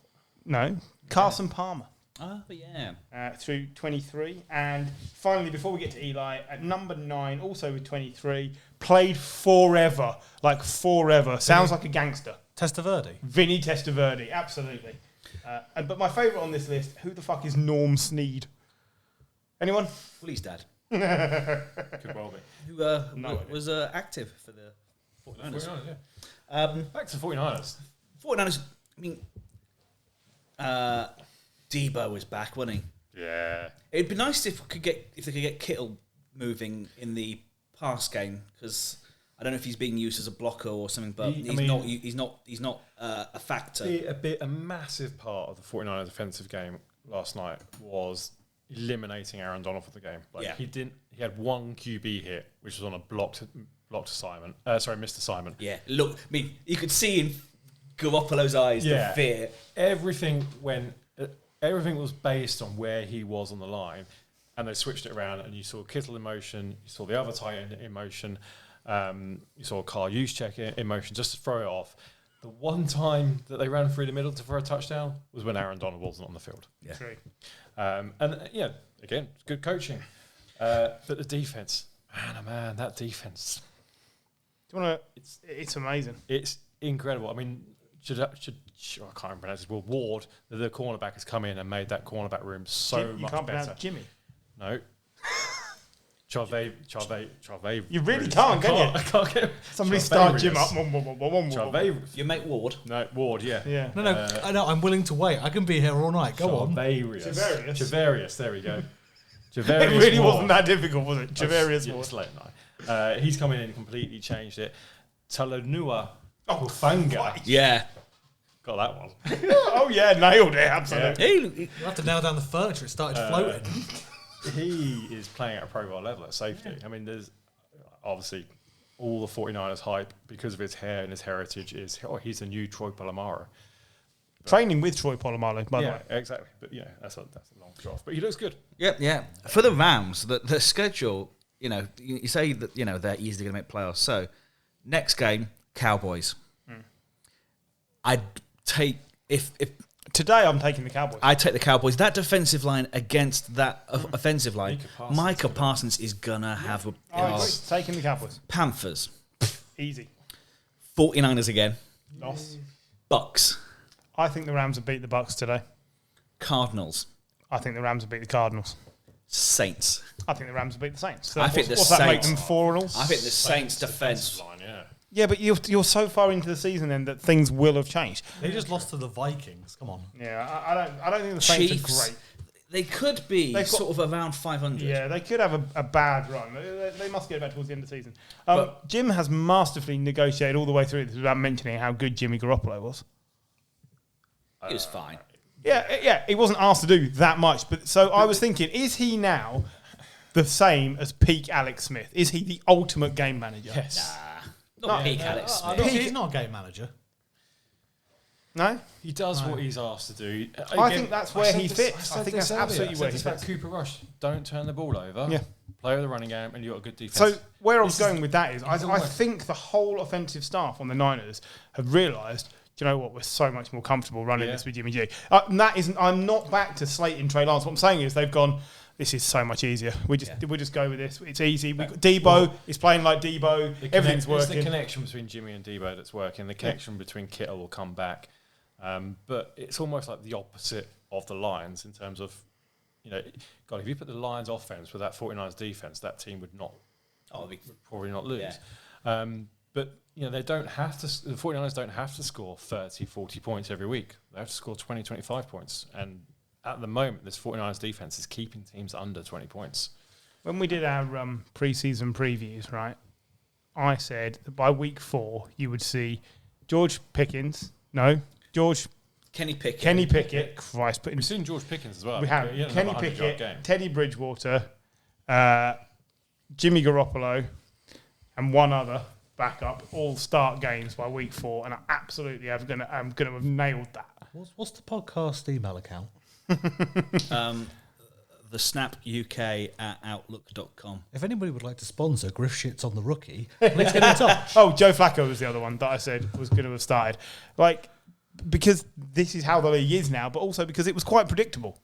No, Carson Palmer. Oh, yeah. Through 23. And finally, before we get to Eli, at number 9, also with 23, played forever. Like forever. Sounds like a gangster. Testaverde. Vinny Testaverde, absolutely. But my favourite on this list, who the fuck is Norm Snead? Anyone? Well, he's dad. Could well be. Who was active for the 49ers. Back to the 49ers. 49ers, I mean, Debo was back, wasn't he? Yeah. It'd be nice if they could get Kittle moving in the pass game, because I don't know if he's being used as a blocker or something, but he's not a factor. A massive part of the 49ers offensive game last night was eliminating Aaron Donald for the game. He had 1 QB hit, which was on a blocked assignment. Missed assignment. Yeah, look, I mean, you could see in Garoppolo's eyes the fear. Everything was based on where he was on the line, and they switched it around, and you saw Kittle in motion, you saw the other tight end in motion, you saw Kyle Juszczyk in motion, just to throw it off. The one time that they ran through the middle to throw a touchdown was when Aaron Donald wasn't on the field. Yeah. Again, good coaching. But the defense, Man, that defense. Do you want to? It's amazing. It's incredible. I mean, I can't even pronounce his word. Ward, the cornerback, has come in and made that cornerback room so You much can't better. pronounce Jimmy. No. Charvet. You really can't, can you? I can't get Somebody start Jim up. Charvet. You make Ward. No, Ward, yeah. Yeah. No, I know. I'm willing to wait. I can be here all night. Go on. Javarius, there we go. It really wasn't that difficult, was it? Javarius Ward. Ward. It's late night. He's come in and completely changed it. Talanoa Hufanga. Yeah. Got that one. Oh, yeah, nailed it, absolutely. You have to nail down the furniture. It started floating. He is playing at a Pro Bowl level at safety. Yeah. I mean, there's obviously all the 49ers hype because of his hair and his heritage is, he's the new Troy Polamalu. Training with Troy Polamalu, by the way. Exactly. But, that's a long shot. But he looks good. Yeah. For the Rams, the schedule, you say that, they're easily going to make playoffs. So, next game, Cowboys. I'd take, if today I'm taking the Cowboys. I take the Cowboys. That defensive line against that offensive line, Micah Parsons is going to have a... Taking the Cowboys. Panthers. Easy. 49ers again. Loss. Bucks. I think the Rams have beat the Bucks today. Cardinals. I think the Rams have beat the Cardinals. Saints. I think the Rams have beat the Saints. So I think the what's Saints... that make them 4-0? I think the Saints defense... line, Yeah, but you're so far into the season then that things will have changed. They just lost to the Vikings. Come on. Yeah, I don't think the Saints Chiefs, are great. They could be sort of around 500. Yeah, they could have a bad run. They must get back towards the end of the season. Jim has masterfully negotiated all the way through this without mentioning how good Jimmy Garoppolo was. He was fine. Yeah, he wasn't asked to do that much. But so I was thinking, is he now the same as peak Alex Smith? Is he the ultimate game manager? Yes. Not peak Alex Smith. He's not a game manager. No? He does what he's asked to do. I think that's where he fits. I think that's absolutely where he fits. fits. Cooper Rush, don't turn the ball over. Yeah. Play with the running game, and you've got a good defense. So where I was going with that is, I think the whole offensive staff on the Niners have realised, do you know what, we're so much more comfortable running this with Jimmy G. And that isn't. I'm not back to slating Trey Lance. What I'm saying is they've gone, this is so much easier. We'll just go with this. It's easy. Debo is playing like Debo. Everything's working. It's the connection between Jimmy and Debo that's working. The connection between Kittle will come back. But it's almost like the opposite of the Lions in terms of, God, if you put the Lions offense with that 49ers defense, that team would probably not lose. Yeah. But they don't have to. The 49ers don't have to score 30, 40 points every week. They have to score 20, 25 points. And at the moment, this 49ers defense is keeping teams under 20 points. When we did our pre-season previews, right, I said that by week 4 you would see Kenny Pickett. Christ, We've seen George Pickens as well. We have He had Kenny another 100-yard Pickett, game. Teddy Bridgewater, Jimmy Garoppolo, and one other backup all start games by week 4, and I absolutely am going to have nailed that. What's the podcast email account? The Snap UK at outlook.com. If anybody would like to sponsor Griff Shits on the Rookie, please get in touch. Oh, Joe Flacco was the other one that I said was going to have started. Because this is how the league is now, but also because it was quite predictable.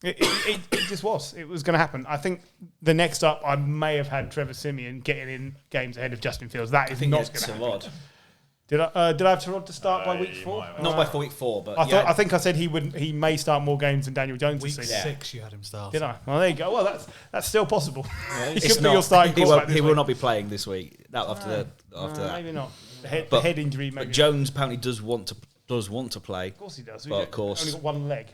It just was. It was going to happen. I think the next up, I may have had Trevor Siemian getting in games ahead of Justin Fields. That is not going to happen. Did I have Tyrod to start by week 4? Not by week 4, but I think I said he may start more games than Daniel Jones Week this season. 6, you had him start. Did I? Well, there you go. Well, that's still possible. He It's could be your starting quarterback this He will week. not be playing this week. After that, Maybe not. The head injury. Maybe. But Jones apparently does want to play. Of course he does. Well, of course. Only got one leg.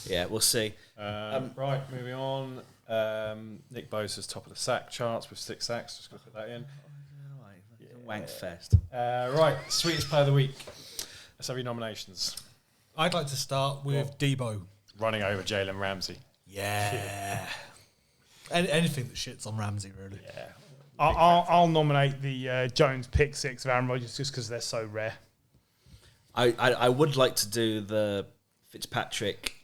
Yeah, we'll see. Right, moving on. Nick Bosa's top of the sack charts with 6 sacks. Just going to put that in. Wank fest. Right, Sweetest Player of the Week. Let's have your nominations. I'd like to start with Debo. Running over Jalen Ramsey. Yeah. Anything that shits on Ramsey, really. Yeah. I'll nominate the Jones pick 6 of Aaron Rodgers just because they're so rare. I would like to do the Fitzpatrick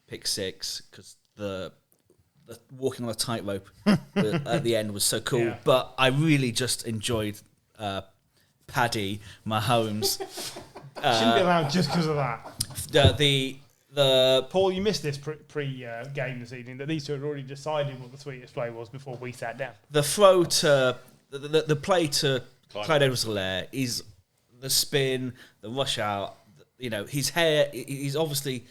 pick 6 because the walking on a tightrope at the end was so cool. Yeah. But I really just enjoyed Paddy Mahomes. Shouldn't be allowed just because of that. The Paul, you missed this pre-game this evening, that these two had already decided what the sweetest play was before we sat down. The throw to... The play to Clyde Edwards-Helaire is the spin, the rush out. His hair. He's obviously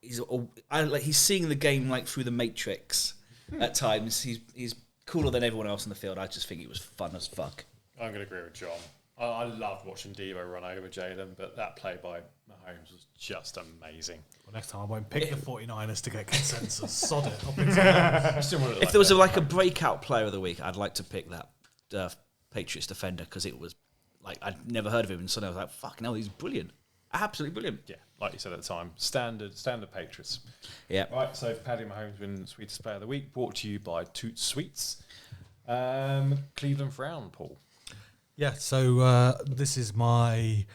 he's seeing the game like through the Matrix at times. He's cooler than everyone else in the field. I just think it was fun as fuck. I'm going to agree with John. I loved watching Devo run over Jalen, but that play by Mahomes was just amazing. Well, next time I won't pick the 49ers to get consensus. Sod it. If there was a breakout player of the week, I'd like to pick that Patriots defender, because it was like I'd never heard of him, and suddenly I was like, "Fucking hell, he's brilliant, absolutely brilliant." Yeah, like you said at the time, standard Patriots. Yeah. Right. So Paddy Mahomes wins Sweetest Player of the Week, brought to you by Toot Sweets. Cleveland frown, Paul. Yeah. So this is my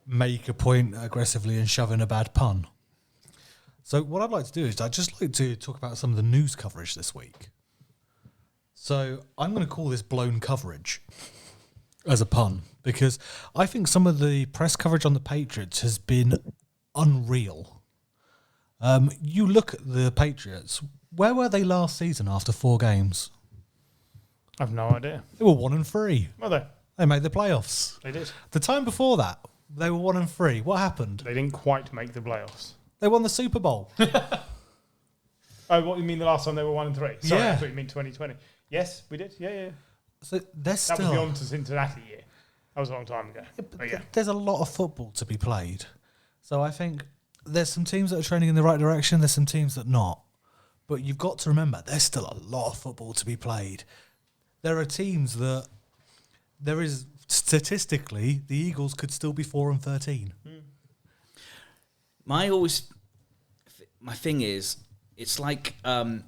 make a point aggressively and shove in a bad pun. So what I'd like to do is I'd just like to talk about some of the news coverage this week. So I'm going to call this blown coverage as a pun, because I think some of the press coverage on the Patriots has been unreal. You look at the Patriots, where were they last season after 4 games? I've no idea. They were 1-3. Were they? They made the playoffs. They did. The time before that, they were 1-3. What happened? They didn't quite make the playoffs. They won the Super Bowl. Oh, what do you mean the last time they were 1-3? Sorry, Yeah. I thought you mean 2020. Yes, we did. Yeah. So they're still... That was the on to Cincinnati year. That was a long time ago. Yeah, there's a lot of football to be played. So I think there's some teams that are trending in the right direction. There's some teams that not. But you've got to remember, there's still a lot of football to be played. There are teams that there is statistically the Eagles could still be 4-13. My thing is, it's like when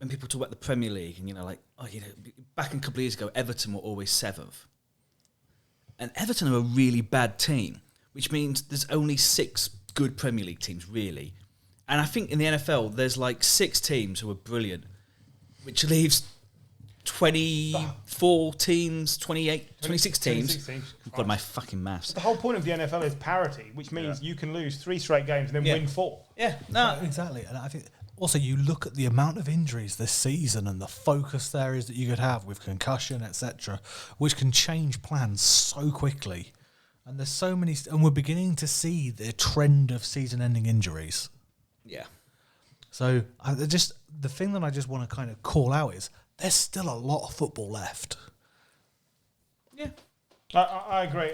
people talk about the Premier League, and back a couple of years ago, Everton were always 7th. And Everton are a really bad team, which means there's only 6 good Premier League teams, really. And I think in the NFL, there's like 6 teams who are brilliant, which leaves 24 teams, 26 teams. I've got my fucking maths. The whole point of the NFL is parity, which means you can lose 3 straight games and then win 4. Yeah, no. Exactly. And I think also you look at the amount of injuries this season and the focus areas that you could have with concussion, etc., which can change plans so quickly. And there's so many, and we're beginning to see the trend of season-ending injuries. Yeah. So the thing that I just want to kind of call out is there's still a lot of football left. Yeah. I agree.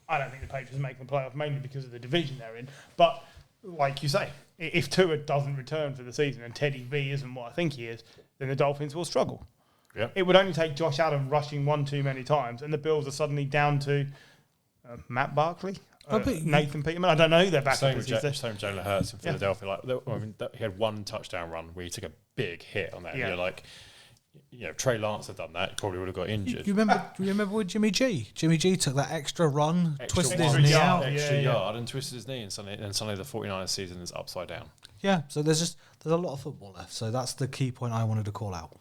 I don't think the Patriots make the playoff, mainly because of the division they're in. But like you say, if Tua doesn't return for the season and Teddy B isn't what I think he is, then the Dolphins will struggle. Yep. It would only take Josh Allen rushing one too many times, and the Bills are suddenly down to Matt Barkley, Nathan Peterman. I don't know who their backup is. Same with Jalen Hurts in Philadelphia. He had one touchdown run where he took a big hit on that. Yeah. And you're like, Trey Lance had done that, he probably would have got injured. Do you remember with Jimmy G? Jimmy G took that extra run, twisted his one knee yard. out. Extra yard and twisted his knee, and suddenly the 49ers season is upside down. Yeah, so there's a lot of football left. So that's the key point I wanted to call out.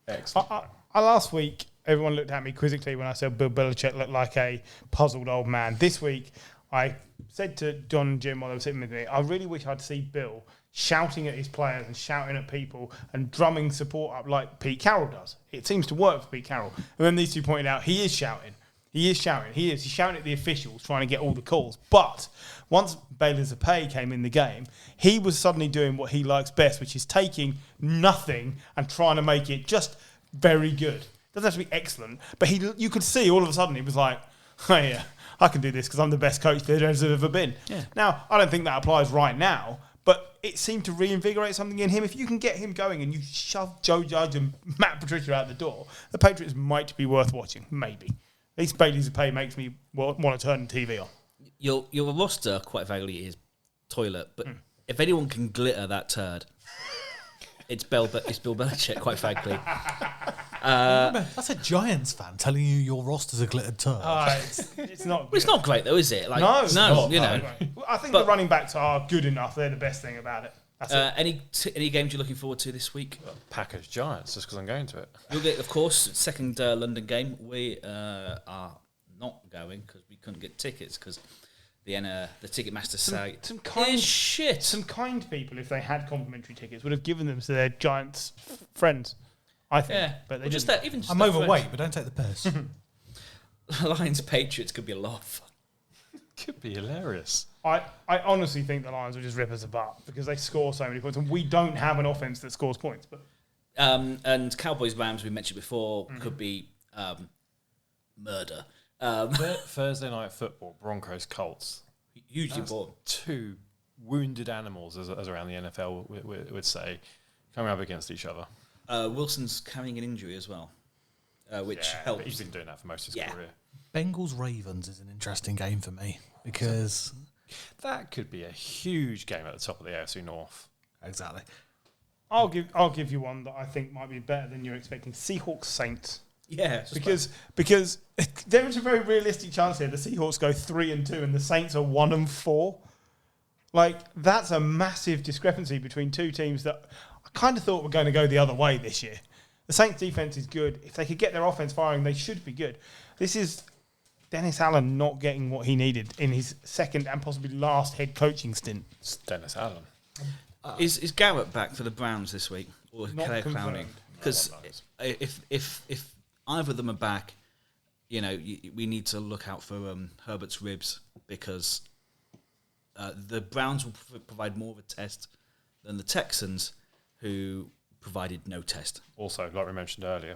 Excellent. Last week, everyone looked at me quizzically when I said Bill Belichick looked like a puzzled old man. This week, I said to John and Jim while they were sitting with me, I really wish I'd see Bill shouting at his players and shouting at people and drumming support up like Pete Carroll does. It seems to work for Pete Carroll. And then these two pointed out, he is shouting. He's shouting at the officials, trying to get all the calls. But once Bailey Zappe came in the game, he was suddenly doing what he likes best, which is taking nothing and trying to make it just very good. Doesn't have to be excellent, but you could see all of a sudden he was like, oh yeah, I can do this because I'm the best coach there's ever been. Yeah. Now, I don't think that applies right now, but it seemed to reinvigorate something in him. If you can get him going and you shove Joe Judge and Matt Patricia out the door, the Patriots might be worth watching, maybe. At least Bailey Zappe makes me want to turn the TV on. Your roster, quite vaguely, is toilet, but if anyone can glitter that turd, it's Bill Belichick, quite frankly. That's a Giants fan telling you your roster's a glittered turd. It's not. It's not great though, is it? Like, no, it's not. I think the running backs are good enough. They're the best thing about it. That's it. Any games you're looking forward to this week? Packers Giants, just because I'm going to it. You'll get, of course, second London game. We are not going because we couldn't get tickets because the Ticketmaster site some kind is shit. Some kind people, if they had complimentary tickets, would have given them to their Giants friends. I think, Yeah, but they just didn't. that. Even just I'm that overweight, but don't take the piss. Lions Patriots could be a lot of fun. Could be hilarious. I honestly think the Lions will just rip us apart because they score so many points, and we don't have an offense that scores points. But and Cowboys Rams we mentioned before could be murder. Thursday night football, Broncos Colts. Hugely important. Two wounded animals, as around the NFL would say, coming up against each other. Wilson's carrying an injury as well, which helps. But he's been doing that for most of his career. Bengals Ravens is an interesting game for me because that could be a huge game at the top of the AFC North. exactly. I'll give you one that I think might be better than you're expecting. Seahawks Saints. Yeah, Because there is a very realistic chance here the Seahawks go 3-2 and the Saints are 1-4. Like, that's a massive discrepancy between two teams that I kind of thought were going to go the other way this year. The Saints defense is good. If they could get their offense firing, they should be good. This is Dennis Allen not getting what he needed in his second and possibly last head coaching stint. It's Dennis Allen. Is Garrett back for the Browns this week or Not Claire confirmed. Clowning? Because if either of them are back, we need to look out for Herbert's ribs because the Browns will provide more of a test than the Texans, who provided no test. Also, like we mentioned earlier,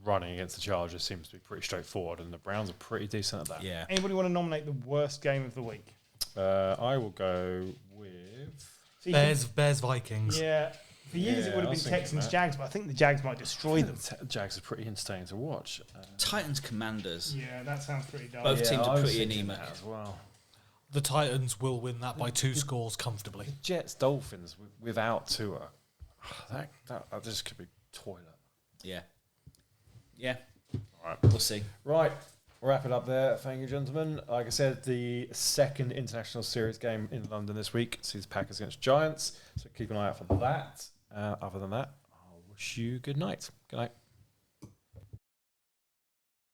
running against the Chargers seems to be pretty straightforward, and the Browns are pretty decent at that. Yeah. Anybody want to nominate the worst game of the week? I will go with... Bears Vikings. Yeah. For years it would have I was been thinking Texans that. Jags, but I think the Jags might destroy them. Jags are pretty entertaining to watch. Titans Commanders. Yeah, that sounds pretty dull. Both teams I are was pretty thinking anemic. that as well. The Titans will win that by 2 scores comfortably. Jets Dolphins without Tua. That just could be toilet. Yeah. Yeah. All right. We'll see. Right, we'll wrap it up there. Thank you, gentlemen. Like I said, the second international series game in London this week sees Packers against Giants, so keep an eye out for that. Other than that, I'll wish you good night. Good night.